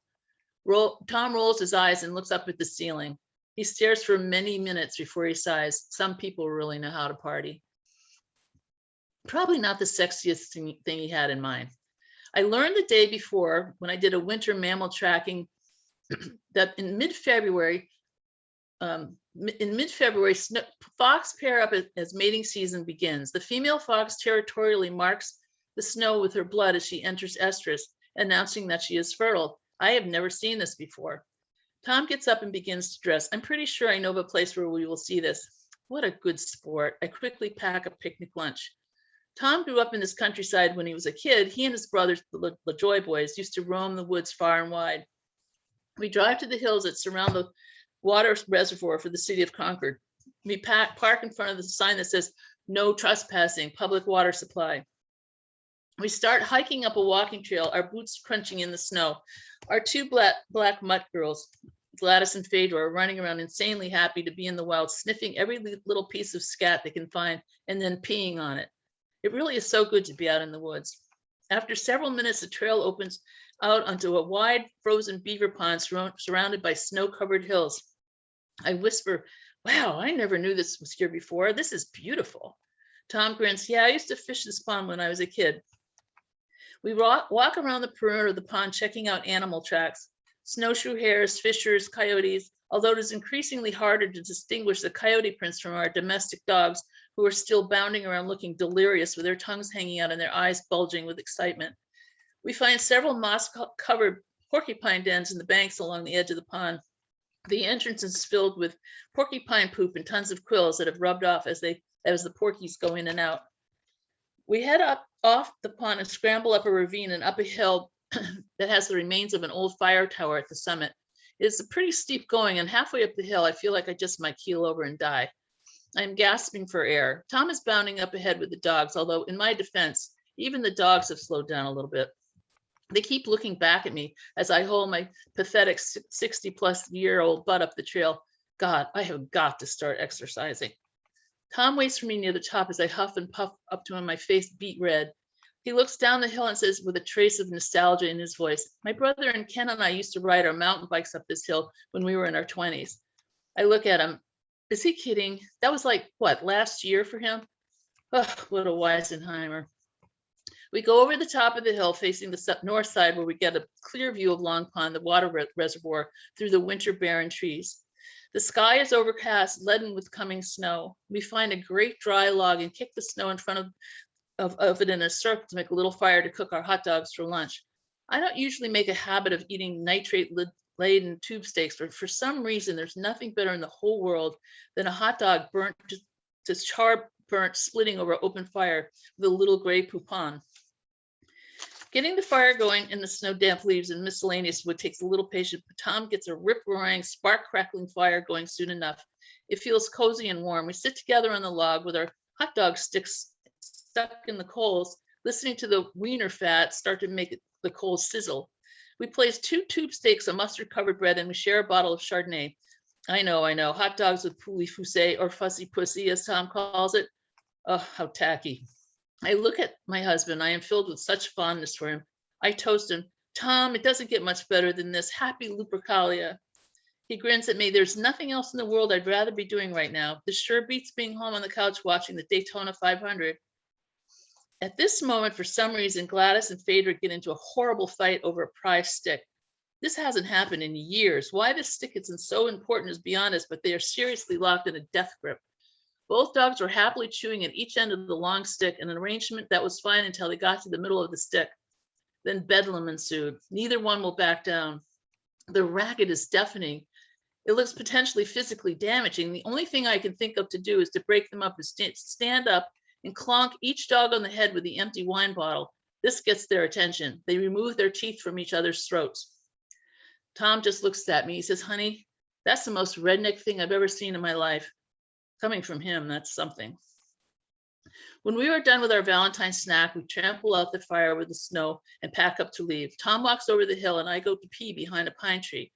A: Tom rolls his eyes and looks up at the ceiling. He stares for many minutes before he sighs. Some people really know how to party. Probably not the sexiest thing he had in mind. I learned the day before when I did a winter mammal tracking that in mid-February, fox pair up as mating season begins. The female fox territorially marks the snow with her blood as she enters estrus, announcing that she is fertile. I have never seen this before. Tom gets up and begins to dress. I'm pretty sure I know of a place where we will see this. What a good sport. I quickly pack a picnic lunch. Tom grew up in this countryside when he was a kid. He and his brothers, the LaJoy boys, used to roam the woods far and wide. We drive to the hills that surround the water reservoir for the city of Concord. We park in front of the sign that says, "No trespassing, public water supply." We start hiking up a walking trail, our boots crunching in the snow. Our two black mutt girls, Gladys and Phaedra, are running around insanely happy to be in the wild, sniffing every little piece of scat they can find and then peeing on it. It really is so good to be out in the woods. After several minutes, the trail opens out onto a wide frozen beaver pond surrounded by snow-covered hills. I whisper, "Wow, I never knew this was here before. This is beautiful." Tom grins, "Yeah, I used to fish this pond when I was a kid." We walk around the perimeter of the pond, checking out animal tracks, snowshoe hares, fishers, coyotes, although it is increasingly harder to distinguish the coyote prints from our domestic dogs, who are still bounding around looking delirious with their tongues hanging out and their eyes bulging with excitement. We find several moss-covered porcupine dens in the banks along the edge of the pond. The entrance is filled with porcupine poop and tons of quills that have rubbed off as the porkies go in and out. We head off the pond and scramble up a ravine and up a hill that has the remains of an old fire tower at the summit. It's a pretty steep going, and halfway up the hill, I feel like I just might keel over and die. I'm gasping for air. Tom is bounding up ahead with the dogs, although in my defense, even the dogs have slowed down a little bit. They keep looking back at me as I hold my pathetic 60-plus-year-old butt up the trail. God, I have got to start exercising. Tom waits for me near the top as I huff and puff up to him, my face beet red. He looks down the hill and says with a trace of nostalgia in his voice, "My brother and Ken and I used to ride our mountain bikes up this hill when we were in our 20s. I look at him. Is he kidding? That was like, what, last year for him? Oh, what a Weisenheimer. We go over the top of the hill facing the north side where we get a clear view of Long Pond, the water reservoir, through the winter barren trees. The sky is overcast, leaden with coming snow. We find a great dry log and kick the snow in front of it in a circle to make a little fire to cook our hot dogs for lunch. I don't usually make a habit of eating nitrate-laden tube steaks, but for some reason, there's nothing better in the whole world than a hot dog burnt to char burnt, splitting over open fire with a little gray poupon. Getting the fire going in the snow damp leaves and miscellaneous wood takes a little patience, but Tom gets a rip-roaring, spark-crackling fire going soon enough. It feels cozy and warm. We sit together on the log with our hot dog sticks stuck in the coals, listening to the wiener fat start to make the coals sizzle. We place 2 tube steaks of mustard-covered bread, and we share a bottle of Chardonnay. I know, hot dogs with poulet-foussé, or fussy pussy, as Tom calls it. Oh, how tacky. I look at my husband. I am filled with such fondness for him. I toast him. "Tom, it doesn't get much better than this. Happy Lupercalia." He grins at me. "There's nothing else in the world I'd rather be doing right now. This sure beats being home on the couch watching the Daytona 500. At this moment, for some reason, Gladys and Phaedra get into a horrible fight over a prized stick. This hasn't happened in years. Why this stick isn't so important is beyond us, but they are seriously locked in a death grip. Both dogs were happily chewing at each end of the long stick, an arrangement that was fine until they got to the middle of the stick. Then bedlam ensued. Neither one will back down. The racket is deafening. It looks potentially physically damaging. The only thing I can think of to do is to break them up and stand up and clonk each dog on the head with the empty wine bottle. This gets their attention. They remove their teeth from each other's throats. Tom just looks at me. He says, honey, that's the most redneck thing I've ever seen in my life. Coming from him, that's something. When we are done with our Valentine snack, we trample out the fire with the snow and pack up to leave. Tom walks over the hill and I go to pee behind a pine tree.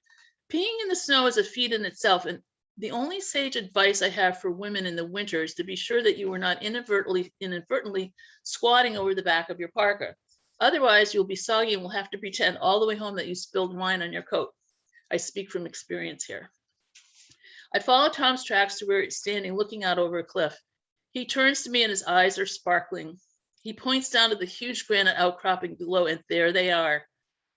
A: Peeing in the snow is a feat in itself, and the only sage advice I have for women in the winter is to be sure that you are not inadvertently squatting over the back of your parka. Otherwise, you'll be soggy and will have to pretend all the way home that you spilled wine on your coat. I speak from experience here. I follow Tom's tracks to where it's standing, looking out over a cliff. He turns to me and his eyes are sparkling. He points down to the huge granite outcropping below, and there they are.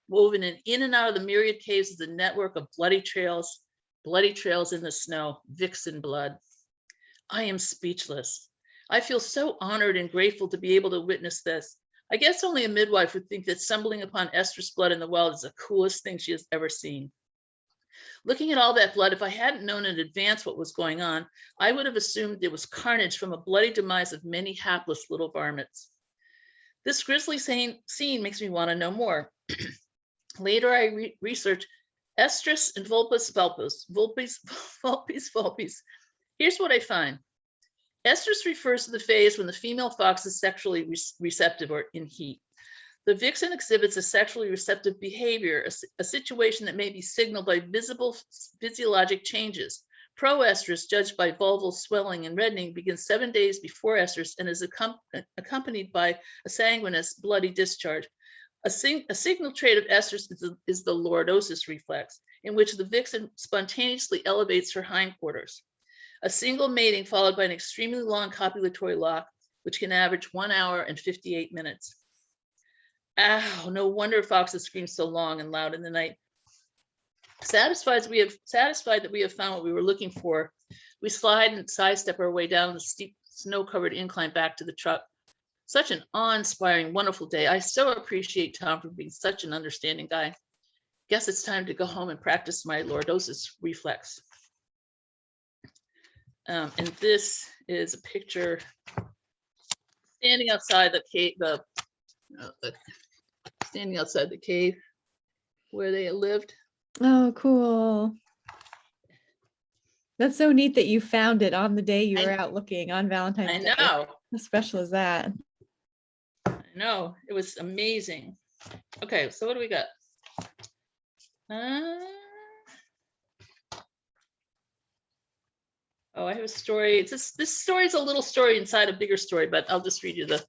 A: Woven in and out of the myriad caves is a network of bloody trails in the snow, vixen blood. I am speechless. I feel so honored and grateful to be able to witness this. I guess only a midwife would think that stumbling upon estrus blood in the wild is the coolest thing she has ever seen. Looking at all that blood, if I hadn't known in advance what was going on, I would have assumed it was carnage from a bloody demise of many hapless little varmints. This grisly scene makes me want to know more. Later, I researched estrus and vulpes vulpes. Here's what I find. Estrus refers to the phase when the female fox is sexually receptive or in heat. The vixen exhibits a sexually receptive behavior, a situation that may be signaled by visible physiologic changes. Proestrus, judged by vulval swelling and reddening, begins 7 days before estrus and is accompanied by a sanguineous, bloody discharge. A signal trait of estrus is the lordosis reflex, in which the vixen spontaneously elevates her hindquarters. A single mating followed by an extremely long copulatory lock, which can average 1 hour and 58 minutes. Ow, no wonder foxes scream so long and loud in the night. Satisfied that we have found what we were looking for, we slide and sidestep our way down the steep snow-covered incline back to the truck. Such an awe-inspiring, wonderful day. I so appreciate Tom for being such an understanding guy. Guess it's time to go home and practice my lordosis reflex. And this is a picture standing outside the cave, standing outside the cave where they lived.
B: Oh, cool. That's so neat that you found it on the day you were out looking on Valentine's Day.
A: I know.
B: How special is that?
A: I know. It was amazing. Okay, so what do we got? Oh, I have a story. This story is a little story inside a bigger story, but I'll just read you the.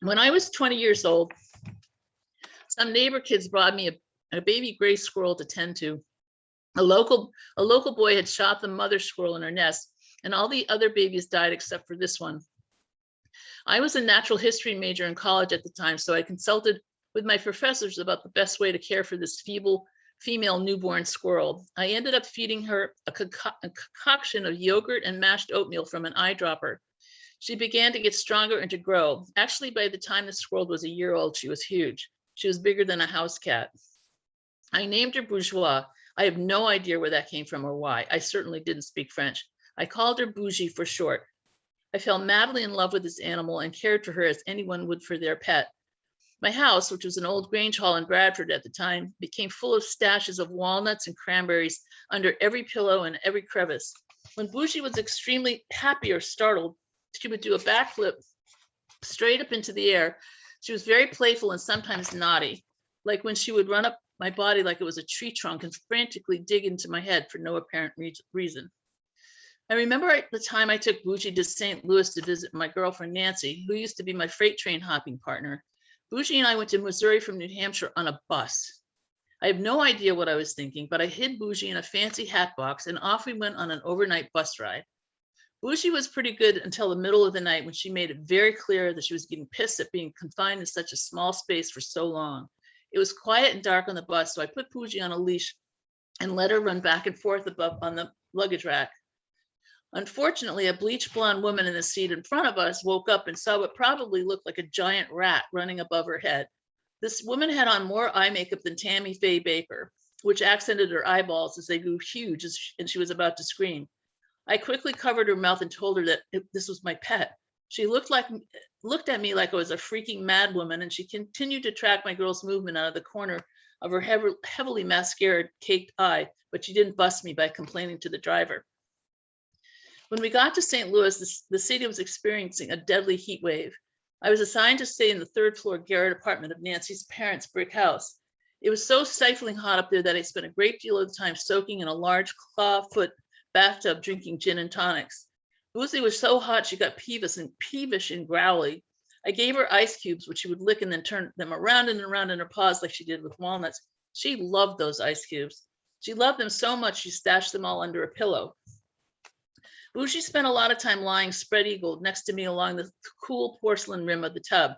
A: When I was 20 years old, some neighbor kids brought me a baby gray squirrel to tend to. A local boy had shot the mother squirrel in her nest, and all the other babies died except for this one. I was a natural history major in college at the time, so I consulted with my professors about the best way to care for this feeble female newborn squirrel. I ended up feeding her a concoction of yogurt and mashed oatmeal from an eyedropper. She began to get stronger and to grow. Actually, by the time the squirrel was a year old, she was huge. She was bigger than a house cat. I named her Bourgeois. I have no idea where that came from or why. I certainly didn't speak French. I called her Boujee for short. I fell madly in love with this animal and cared for her as anyone would for their pet. My house, which was an old Grange Hall in Bradford at the time, became full of stashes of walnuts and cranberries under every pillow and every crevice. When Boujee was extremely happy or startled, she would do a backflip straight up into the air. She was very playful and sometimes naughty, like when she would run up my body like it was a tree trunk and frantically dig into my head for no apparent reason. I remember at the time I took Boujee to St. Louis to visit my girlfriend, Nancy, who used to be my freight train hopping partner. Boujee and I went to Missouri from New Hampshire on a bus. I have no idea what I was thinking, but I hid Boujee in a fancy hat box and off we went on an overnight bus ride. Boujee was pretty good until the middle of the night when she made it very clear that she was getting pissed at being confined in such a small space for so long. It was quiet and dark on the bus, so I put Boujee on a leash and let her run back and forth above on the luggage rack. Unfortunately, a bleach blonde woman in the seat in front of us woke up and saw what probably looked like a giant rat running above her head. This woman had on more eye makeup than Tammy Faye Baker, which accented her eyeballs as they grew huge and she was about to scream. I quickly covered her mouth and told her that this was my pet. She looked at me like I was a freaking mad woman, and she continued to track my girl's movement out of the corner of her heavily mascaraed caked eye, but she didn't bust me by complaining to the driver. When we got to St. Louis, the city was experiencing a deadly heat wave. I was assigned to stay in the third floor garret apartment of Nancy's parents' brick house. It was so stifling hot up there that I spent a great deal of the time soaking in a large clawfoot bathtub drinking gin and tonics. Boujee was so hot she got peevish and growly. I gave her ice cubes, which she would lick and then turn them around and around in her paws like she did with walnuts. She loved those ice cubes. She loved them so much she stashed them all under a pillow. Boujee spent a lot of time lying spread-eagled next to me along the cool porcelain rim of the tub.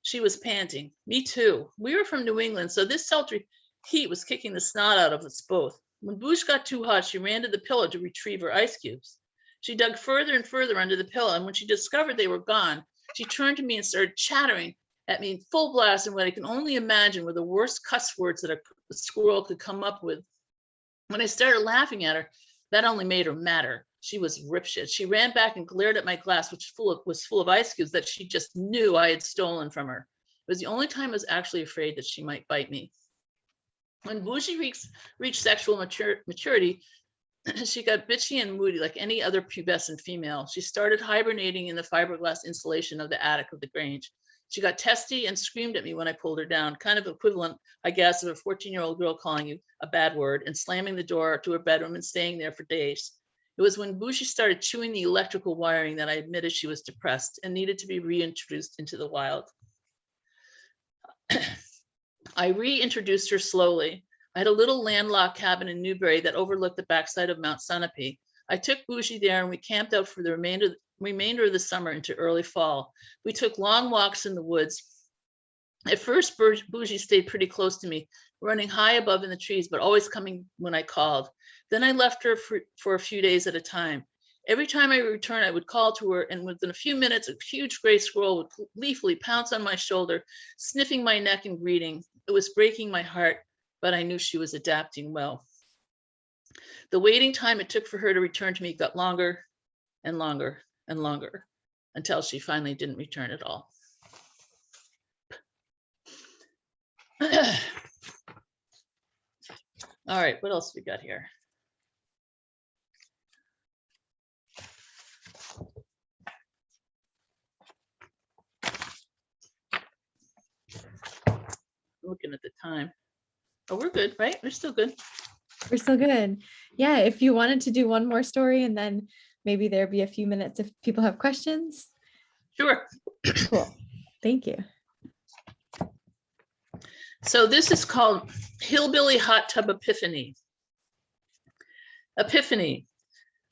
A: She was panting. Me too. We were from New England, so this sultry heat was kicking the snot out of us both. When Boujee got too hot, she ran to the pillow to retrieve her ice cubes. She dug further and further under the pillow, and when she discovered they were gone, she turned to me and started chattering at me in full blast in what I can only imagine were the worst cuss words that a squirrel could come up with. When I started laughing at her, that only made her madder. She was ripshit. She ran back and glared at my glass, which was full of ice cubes that she just knew I had stolen from her. It was the only time I was actually afraid that she might bite me. When Boujee reached sexual maturity, she got bitchy and moody like any other pubescent female. She started hibernating in the fiberglass insulation of the attic of the Grange. She got testy and screamed at me when I pulled her down, kind of equivalent, I guess, of a 14-year-old girl calling you a bad word and slamming the door to her bedroom and staying there for days. It was when Boujee started chewing the electrical wiring that I admitted she was depressed and needed to be reintroduced into the wild. I reintroduced her slowly. I had a little landlocked cabin in Newbury that overlooked the backside of Mount Sunapee. I took Boujee there and we camped out for the remainder of the summer into early fall. We took long walks in the woods. At first, Boujee stayed pretty close to me, running high above in the trees, but always coming when I called. Then I left her for a few days at a time. Every time I returned, I would call to her, and within a few minutes, a huge gray squirrel would gleefully pounce on my shoulder, sniffing my neck and greeting. It was breaking my heart, but I knew she was adapting well. The waiting time it took for her to return to me got longer and longer and longer until she finally didn't return at all. All right, what else we got here? Looking at the time. Oh, we're good, right? We're still good.
B: We're still good. Yeah, if you wanted to do one more story and then maybe there'd be a few minutes if people have questions.
A: Sure.
B: Cool. Thank you.
A: So this is called Hillbilly Hot Tub Epiphany. Epiphany.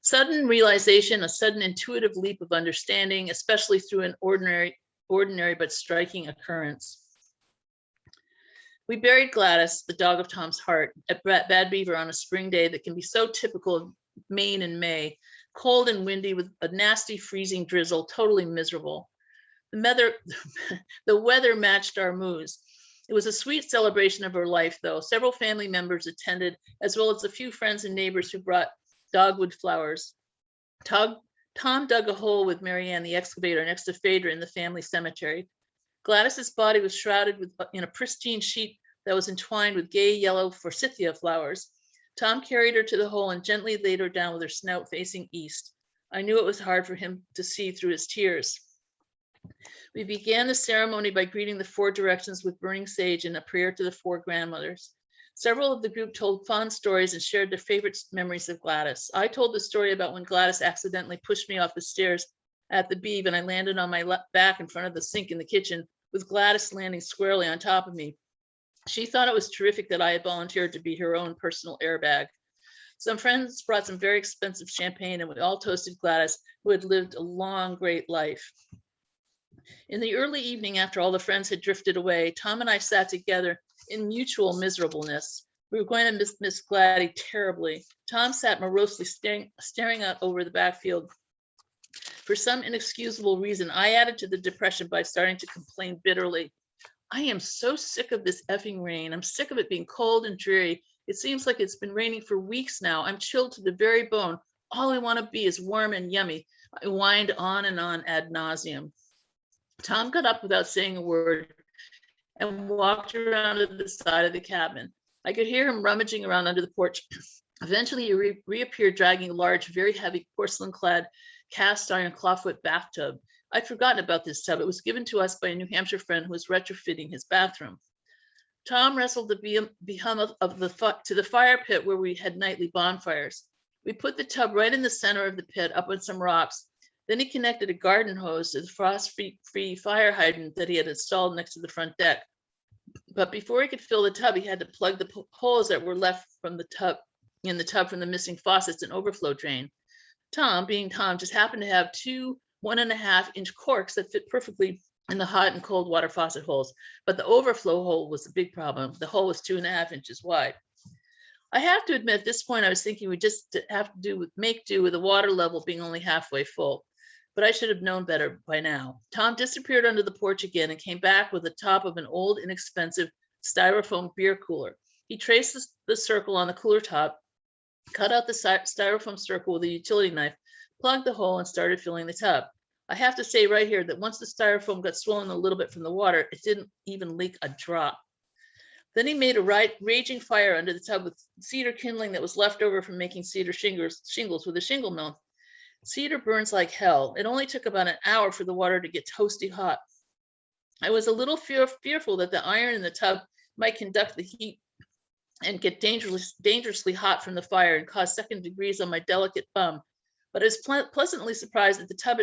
A: Sudden realization, a sudden intuitive leap of understanding, especially through an ordinary but striking occurrence. We buried Gladys, the dog of Tom's heart, at Bad Beaver on a spring day that can be so typical of Maine in May, cold and windy with a nasty freezing drizzle, totally miserable. The weather matched our moods. It was a sweet celebration of her life, though. Several family members attended, as well as a few friends and neighbors who brought dogwood flowers. Tom dug a hole with Marianne, the excavator, next to Phaedra in the family cemetery. Gladys's body was shrouded in a pristine sheet that was entwined with gay yellow forsythia flowers. Tom carried her to the hole and gently laid her down with her snout facing east. I knew it was hard for him to see through his tears. We began the ceremony by greeting the four directions with burning sage and a prayer to the four grandmothers. Several of the group told fond stories and shared their favorite memories of Gladys. I told the story about when Gladys accidentally pushed me off the stairs at the Beeve and I landed on my back in front of the sink in the kitchen, with Gladys landing squarely on top of me. She thought it was terrific that I had volunteered to be her own personal airbag. Some friends brought some very expensive champagne and we all toasted Gladys, who had lived a long, great life. In the early evening, after all the friends had drifted away, Tom and I sat together in mutual miserableness. We were going to miss Gladdy terribly. Tom sat morosely staring out over the backfield. For some inexcusable reason, I added to the depression by starting to complain bitterly. I am so sick of this effing rain. I'm sick of it being cold and dreary. It seems like it's been raining for weeks now. I'm chilled to the very bone. All I want to be is warm and yummy. I whined on and on ad nauseum. Tom got up without saying a word and walked around to the side of the cabin. I could hear him rummaging around under the porch. Eventually, he reappeared dragging a large, very heavy porcelain-clad cast iron clawfoot bathtub. I'd forgotten about this tub. It was given to us by a New Hampshire friend who was retrofitting his bathroom. Tom wrestled the behemoth to the fire pit where we had nightly bonfires. We put the tub right in the center of the pit up on some rocks. Then he connected a garden hose to the frost-free fire hydrant that he had installed next to the front deck. But before he could fill the tub, he had to plug the holes that were left from the tub from the missing faucets and overflow drain. Tom, being Tom, just happened to have two 1.5-inch corks that fit perfectly in the hot and cold water faucet holes, but the overflow hole was a big problem. The hole was 2.5 inches wide. I have to admit, at this point, I was thinking we just have to make do with the water level being only halfway full, but I should have known better by now. Tom disappeared under the porch again and came back with the top of an old, inexpensive styrofoam beer cooler. He traced the circle on the cooler top, cut out the styrofoam circle with a utility knife, plugged the hole, and started filling the tub. I have to say right here that once the styrofoam got swollen a little bit from the water, it didn't even leak a drop. Then he made a raging fire under the tub with cedar kindling that was left over from making cedar shingles with a shingle mill. Cedar burns like hell. It only took about an hour for the water to get toasty hot. I was a little fearful that the iron in the tub might conduct the heat and get dangerously hot from the fire and cause second degrees on my delicate bum. But I was pleasantly surprised that the tub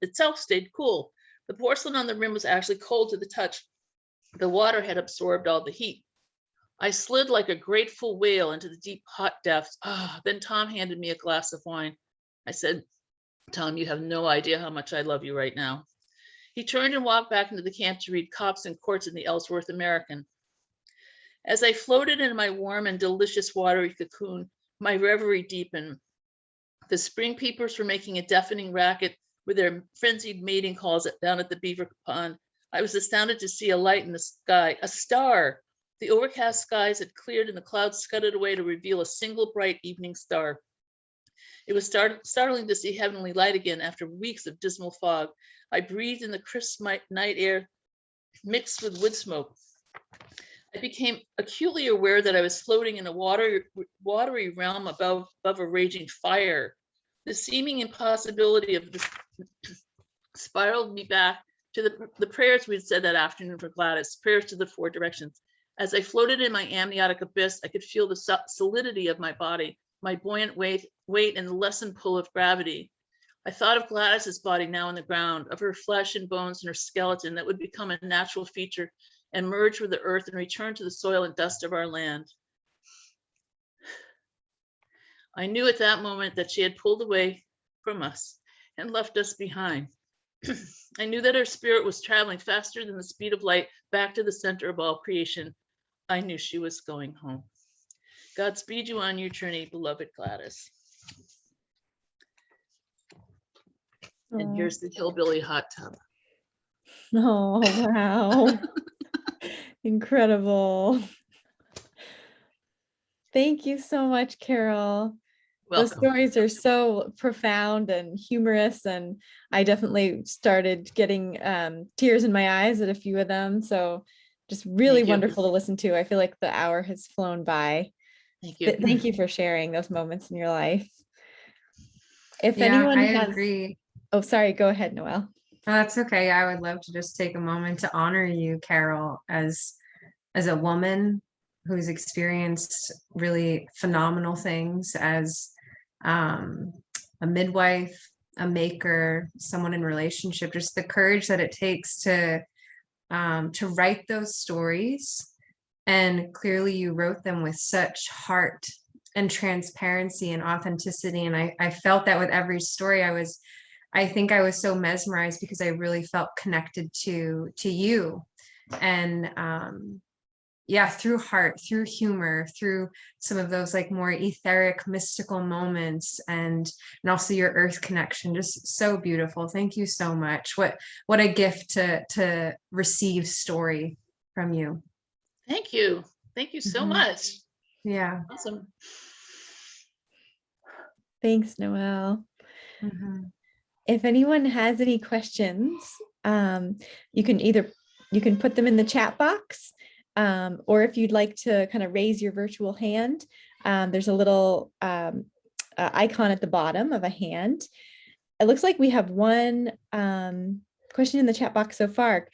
A: itself stayed cool. The porcelain on the rim was actually cold to the touch. The water had absorbed all the heat. I slid like a grateful whale into the deep, hot depths. Then Tom handed me a glass of wine. I said, Tom, you have no idea how much I love you right now. He turned and walked back into the camp to read Cops and Courts in the Ellsworth American. As I floated in my warm and delicious watery cocoon, my reverie deepened. The spring peepers were making a deafening racket with their frenzied mating calls down at the beaver pond. I was astounded to see a light in the sky, a star. The overcast skies had cleared and the clouds scudded away to reveal a single bright evening star. It was startling to see heavenly light again after weeks of dismal fog. I breathed in the crisp night air mixed with wood smoke. I became acutely aware that I was floating in a watery realm above a raging fire. The seeming impossibility of this spiraled me back to the prayers we had said that afternoon for Gladys, prayers to the four directions. As I floated in my amniotic abyss, I could feel the solidity of my body, my buoyant weight and the lessened pull of gravity. I thought of Gladys's body now in the ground, of her flesh and bones and her skeleton that would become a natural feature and merge with the earth and return to the soil and dust of our land. I knew at that moment that she had pulled away from us and left us behind. I knew that her spirit was traveling faster than the speed of light back to the center of all creation. I knew she was going home. Godspeed you on your journey, beloved Gladys. And here's the Hillbilly Hot Tub.
B: Oh, wow. Incredible. Thank you so much, Carol. Those
A: Welcome.
B: stories are so profound and humorous, and I definitely started getting tears in my eyes at a few of them. So just really wonderful to listen to. I feel like the hour has flown by.
A: Thank you.
B: Thank you for sharing those moments in your life. If
C: Yeah,
B: anyone
C: I
B: has...
C: agree.
B: Oh, sorry. Go ahead, Noelle.
C: Oh, that's okay. I would love to just take a moment to honor you, Carol, as a woman who's experienced really phenomenal things as a midwife, a maker, someone in relationship, just the courage that it takes to write those stories. And clearly you wrote them with such heart and transparency and authenticity. And I felt that with every story. I think I was so mesmerized because I really felt connected to you. And through heart, through humor, through some of those like more etheric, mystical moments, and also your earth connection. Just so beautiful. Thank you so much. What a gift to receive story from you.
A: Thank you. Thank you so much.
C: Yeah.
A: Awesome.
B: Thanks, Noelle. If anyone has any questions, you can put them in the chat box, or if you'd like to kind of raise your virtual hand, there's a little icon at the bottom of a hand. It looks like we have one question in the chat box so far.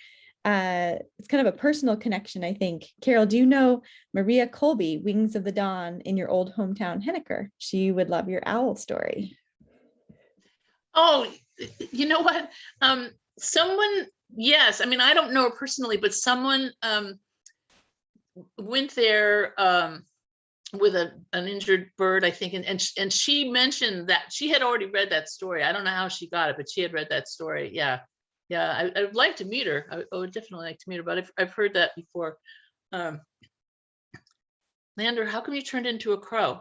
B: It's kind of a personal connection, I think. Carol, do you know Maria Colby, Wings of the Dawn, in your old hometown, Henniker? She would love your owl story.
A: Oh, you know what? Someone, yes. I mean, I don't know her personally, but someone went there with an injured bird, I think, and she mentioned that she had already read that story. I don't know how she got it, but she had read that story. Yeah. Yeah, I'd like to meet her. I would definitely like to meet her, but I've heard that before. Lander, how come you turned into a crow?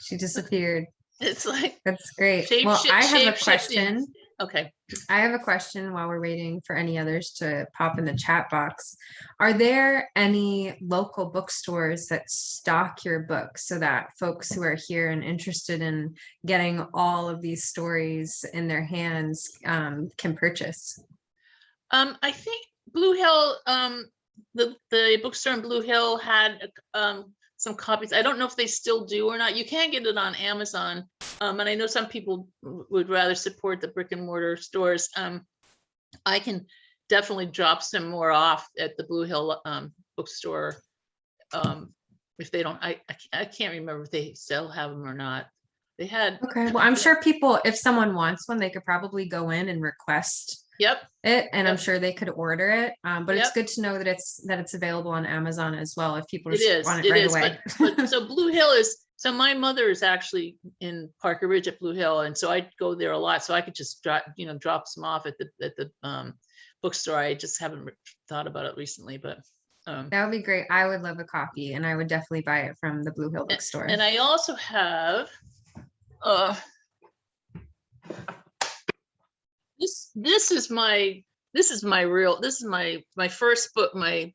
C: She disappeared.
A: It's like,
C: that's great. Well, I have a question.
A: Okay.
C: I have a question while we're waiting for any others to pop in the chat box. Are there any local bookstores that stock your books so that folks who are here and interested in getting all of these stories in their hands can purchase?
A: I think Blue Hill, the bookstore in Blue Hill had some copies. I don't know if they still do or not. You can get it on Amazon. And I know some people would rather support the brick and mortar stores. I can definitely drop some more off at the Blue Hill bookstore. If they don't, I can't remember if they still have them or not. They had.
C: Okay. Well, I'm sure people, if someone wants one, they could probably go in and request it, and I'm sure they could order it. But it's good to know that it's available on Amazon as well if people just want it right away.
A: But so Blue Hill is, so my mother is actually in Parker Ridge at Blue Hill, and so I go there a lot. So I could just drop some off at the bookstore. I just haven't thought about it recently, but
C: that would be great. I would love a copy, and I would definitely buy it from the Blue Hill bookstore.
A: And I also have this is my first book, my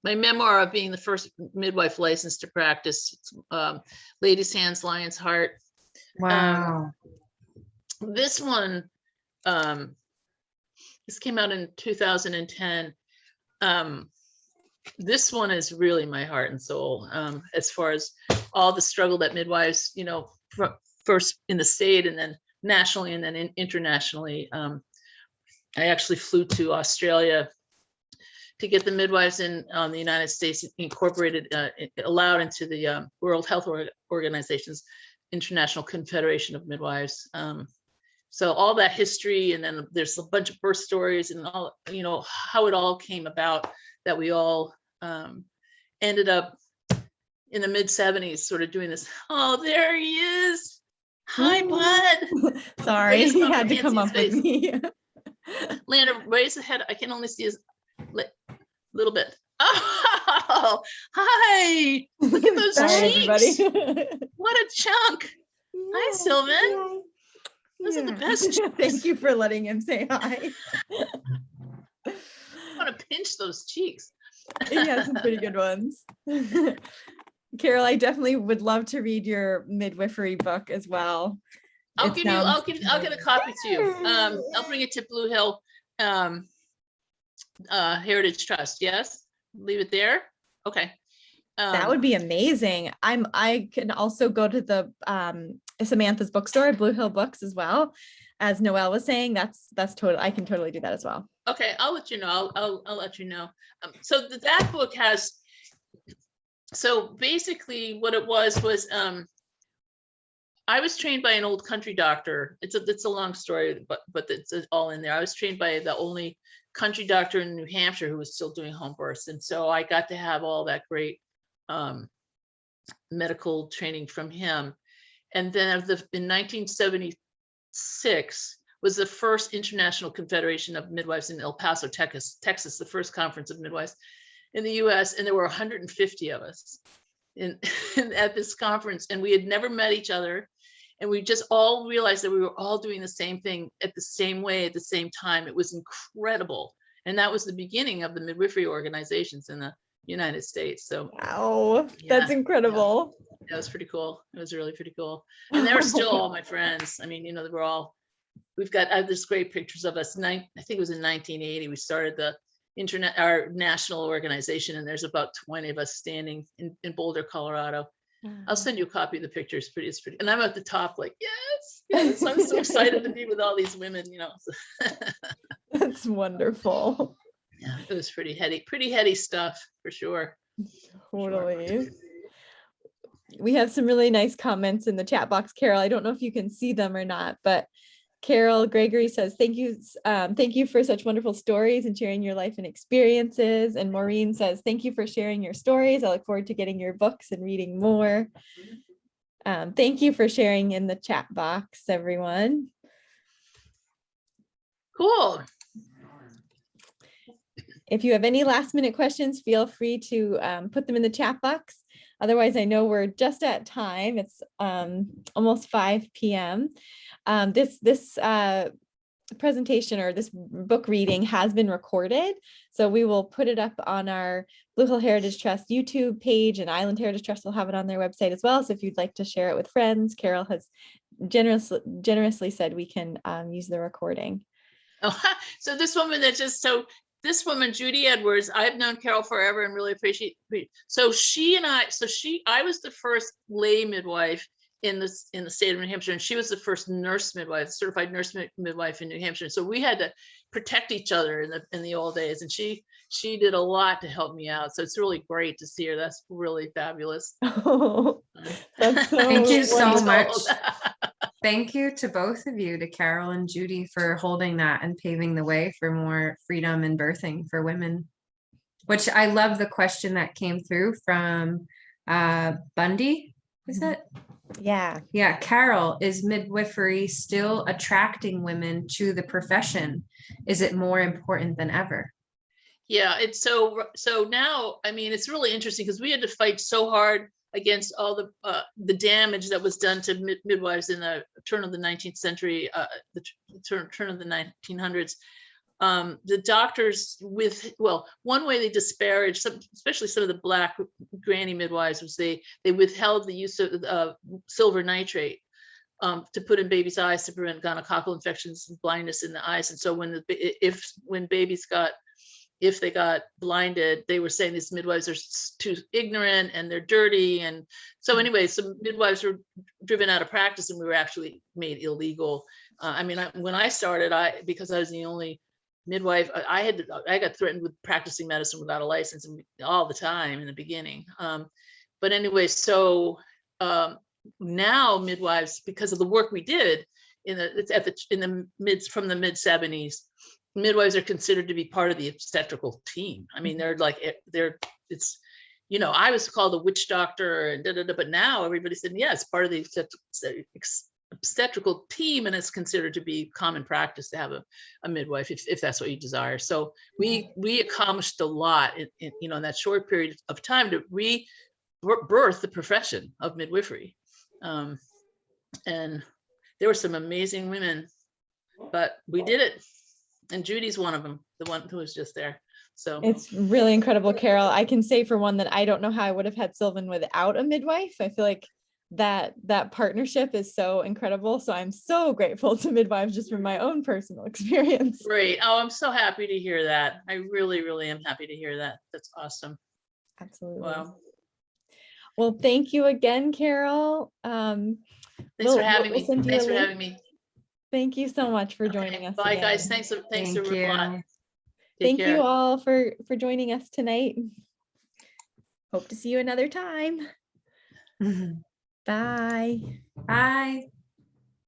A: memoir of being the first midwife licensed to practice. Lady's Hands, Lion's Heart.
C: Wow.
A: This one, this came out in 2010. This one is really my heart and soul, as far as all the struggle that midwives, first in the state and then nationally and then internationally. I actually flew to Australia to get the midwives in the United States incorporated, allowed into the World Health Organization's International Confederation of Midwives. So all that history, and then there's a bunch of birth stories and all, how it all came about, that we all ended up in the mid 70s sort of doing this. Oh, there he is. Hi, bud.
B: Sorry, he had to come up with me.
A: Lander, raise the head. I can only see his little bit. Oh, hi. Look at those cheeks. Everybody. What a chunk. Yeah, hi, Sylvan. Those are the best cheeks.
B: Thank you for letting him say hi.
A: I want to pinch those cheeks.
B: He has some pretty good ones. Carol, I definitely would love to read your midwifery book as well.
A: I'll get a copy to you. I'll bring it to Blue Hill Heritage Trust. Yes, leave it there. Okay.
B: That would be amazing. I can also go to the Samantha's bookstore at Blue Hill Books as well. As Noelle was saying, that's total. I can totally do that as well.
A: Okay, I'll let you know. I'll let you know. So that book has. So basically, what it was I was trained by an old country doctor. It's a long story, but it's all in there. I was trained by the only country doctor in New Hampshire who was still doing home births, and so I got to have all that great medical training from him. And then in 1976, was the first International Confederation of Midwives in El Paso, Texas, the first conference of midwives in the US. And there were 150 of us at this conference, and we had never met each other. And we just all realized that we were all doing the same thing at the same way at the same time. It was incredible. And that was the beginning of the midwifery organizations in the United States. So
B: wow,
A: yeah,
B: that's incredible.
A: yeah, that was pretty cool. It was really pretty cool. And they were still all my friends. I mean, they were all, I have this great pictures of us. I think it was in 1980, we started our national organization, and there's about 20 of us standing in Boulder, Colorado. I'll send you a copy of the picture. It's pretty, and I'm at the top like, yes, I'm so excited to be with all these women,
B: That's wonderful.
A: Yeah, it was pretty heady stuff for sure.
B: Totally.
A: Sure.
B: We have some really nice comments in the chat box, Carol. I don't know if you can see them or not, but Carol Gregory says, thank you for such wonderful stories and sharing your life and experiences. And Maureen says, thank you for sharing your stories. I look forward to getting your books and reading more. Thank you for sharing in the chat box, everyone.
A: Cool.
B: If you have any last minute questions, feel free to put them in the chat box. Otherwise, I know we're just at time. It's almost 5 p.m. This presentation or this book reading has been recorded. So we will put it up on our Blue Hill Heritage Trust YouTube page, and Island Heritage Trust will have it on their website as well. So if you'd like to share it with friends, Carol has generously said we can use the recording.
A: Oh, so this woman, Judy Edwards, I've known Carol forever and really appreciate. So I was the first lay midwife in the state of New Hampshire, and she was the first nurse midwife, certified nurse midwife in New Hampshire. So we had to protect each other in the old days, and she did a lot to help me out. So it's really great to see her. That's really fabulous.
B: Oh, that's so
C: Thank you so
A: wonderful.
C: much. Thank you to both of you, to Carol and Judy, for holding that and paving the way for more freedom in birthing for women. Which I love the question that came through from Bundy, is it?
B: Yeah.
C: Yeah, Carol, is midwifery still attracting women to the profession? Is it more important than ever?
A: Yeah, it's so now, I mean, it's really interesting because we had to fight so hard against all the damage that was done to midwives in the turn of the 19th century, the turn of the 1900s. The doctors one way they disparaged especially some of the Black granny midwives was they withheld the use of silver nitrate to put in babies' eyes to prevent gonococcal infections and blindness in the eyes. And so when babies if they got blinded, they were saying these midwives are too ignorant and they're dirty. And so anyway, some midwives were driven out of practice, and we were actually made illegal. When I started, because I was the only midwife, I got threatened with practicing medicine without a license all the time in the beginning. But anyway, so now midwives, because of the work we did from the mid 70s, midwives are considered to be part of the obstetrical team. I mean, I was called a witch doctor and but now everybody said, yeah, it's part of the obstetrical team, and it's considered to be common practice to have a midwife if that's what you desire. So we accomplished a lot in that short period of time to rebirth the profession of midwifery. And there were some amazing women, but we did it. And Judy's one of them, the one who was just there. So
B: it's really incredible, Carol. I can say for one that I don't know how I would have had Sylvan without a midwife. I feel like that partnership is so incredible. So I'm so grateful to midwives just from my own personal experience.
A: Great. Oh, I'm so happy to hear that. I really, really am happy to hear that. That's awesome.
B: Absolutely.
A: Wow.
B: Well, thank you again, Carol.
A: Thanks for having me. Thanks for having me.
B: Thank you so much for joining us.
A: Bye,
B: again.
A: guys. Thanks for replying.
B: Thank you all for joining us tonight. Hope to see you another time. Bye.
C: Bye.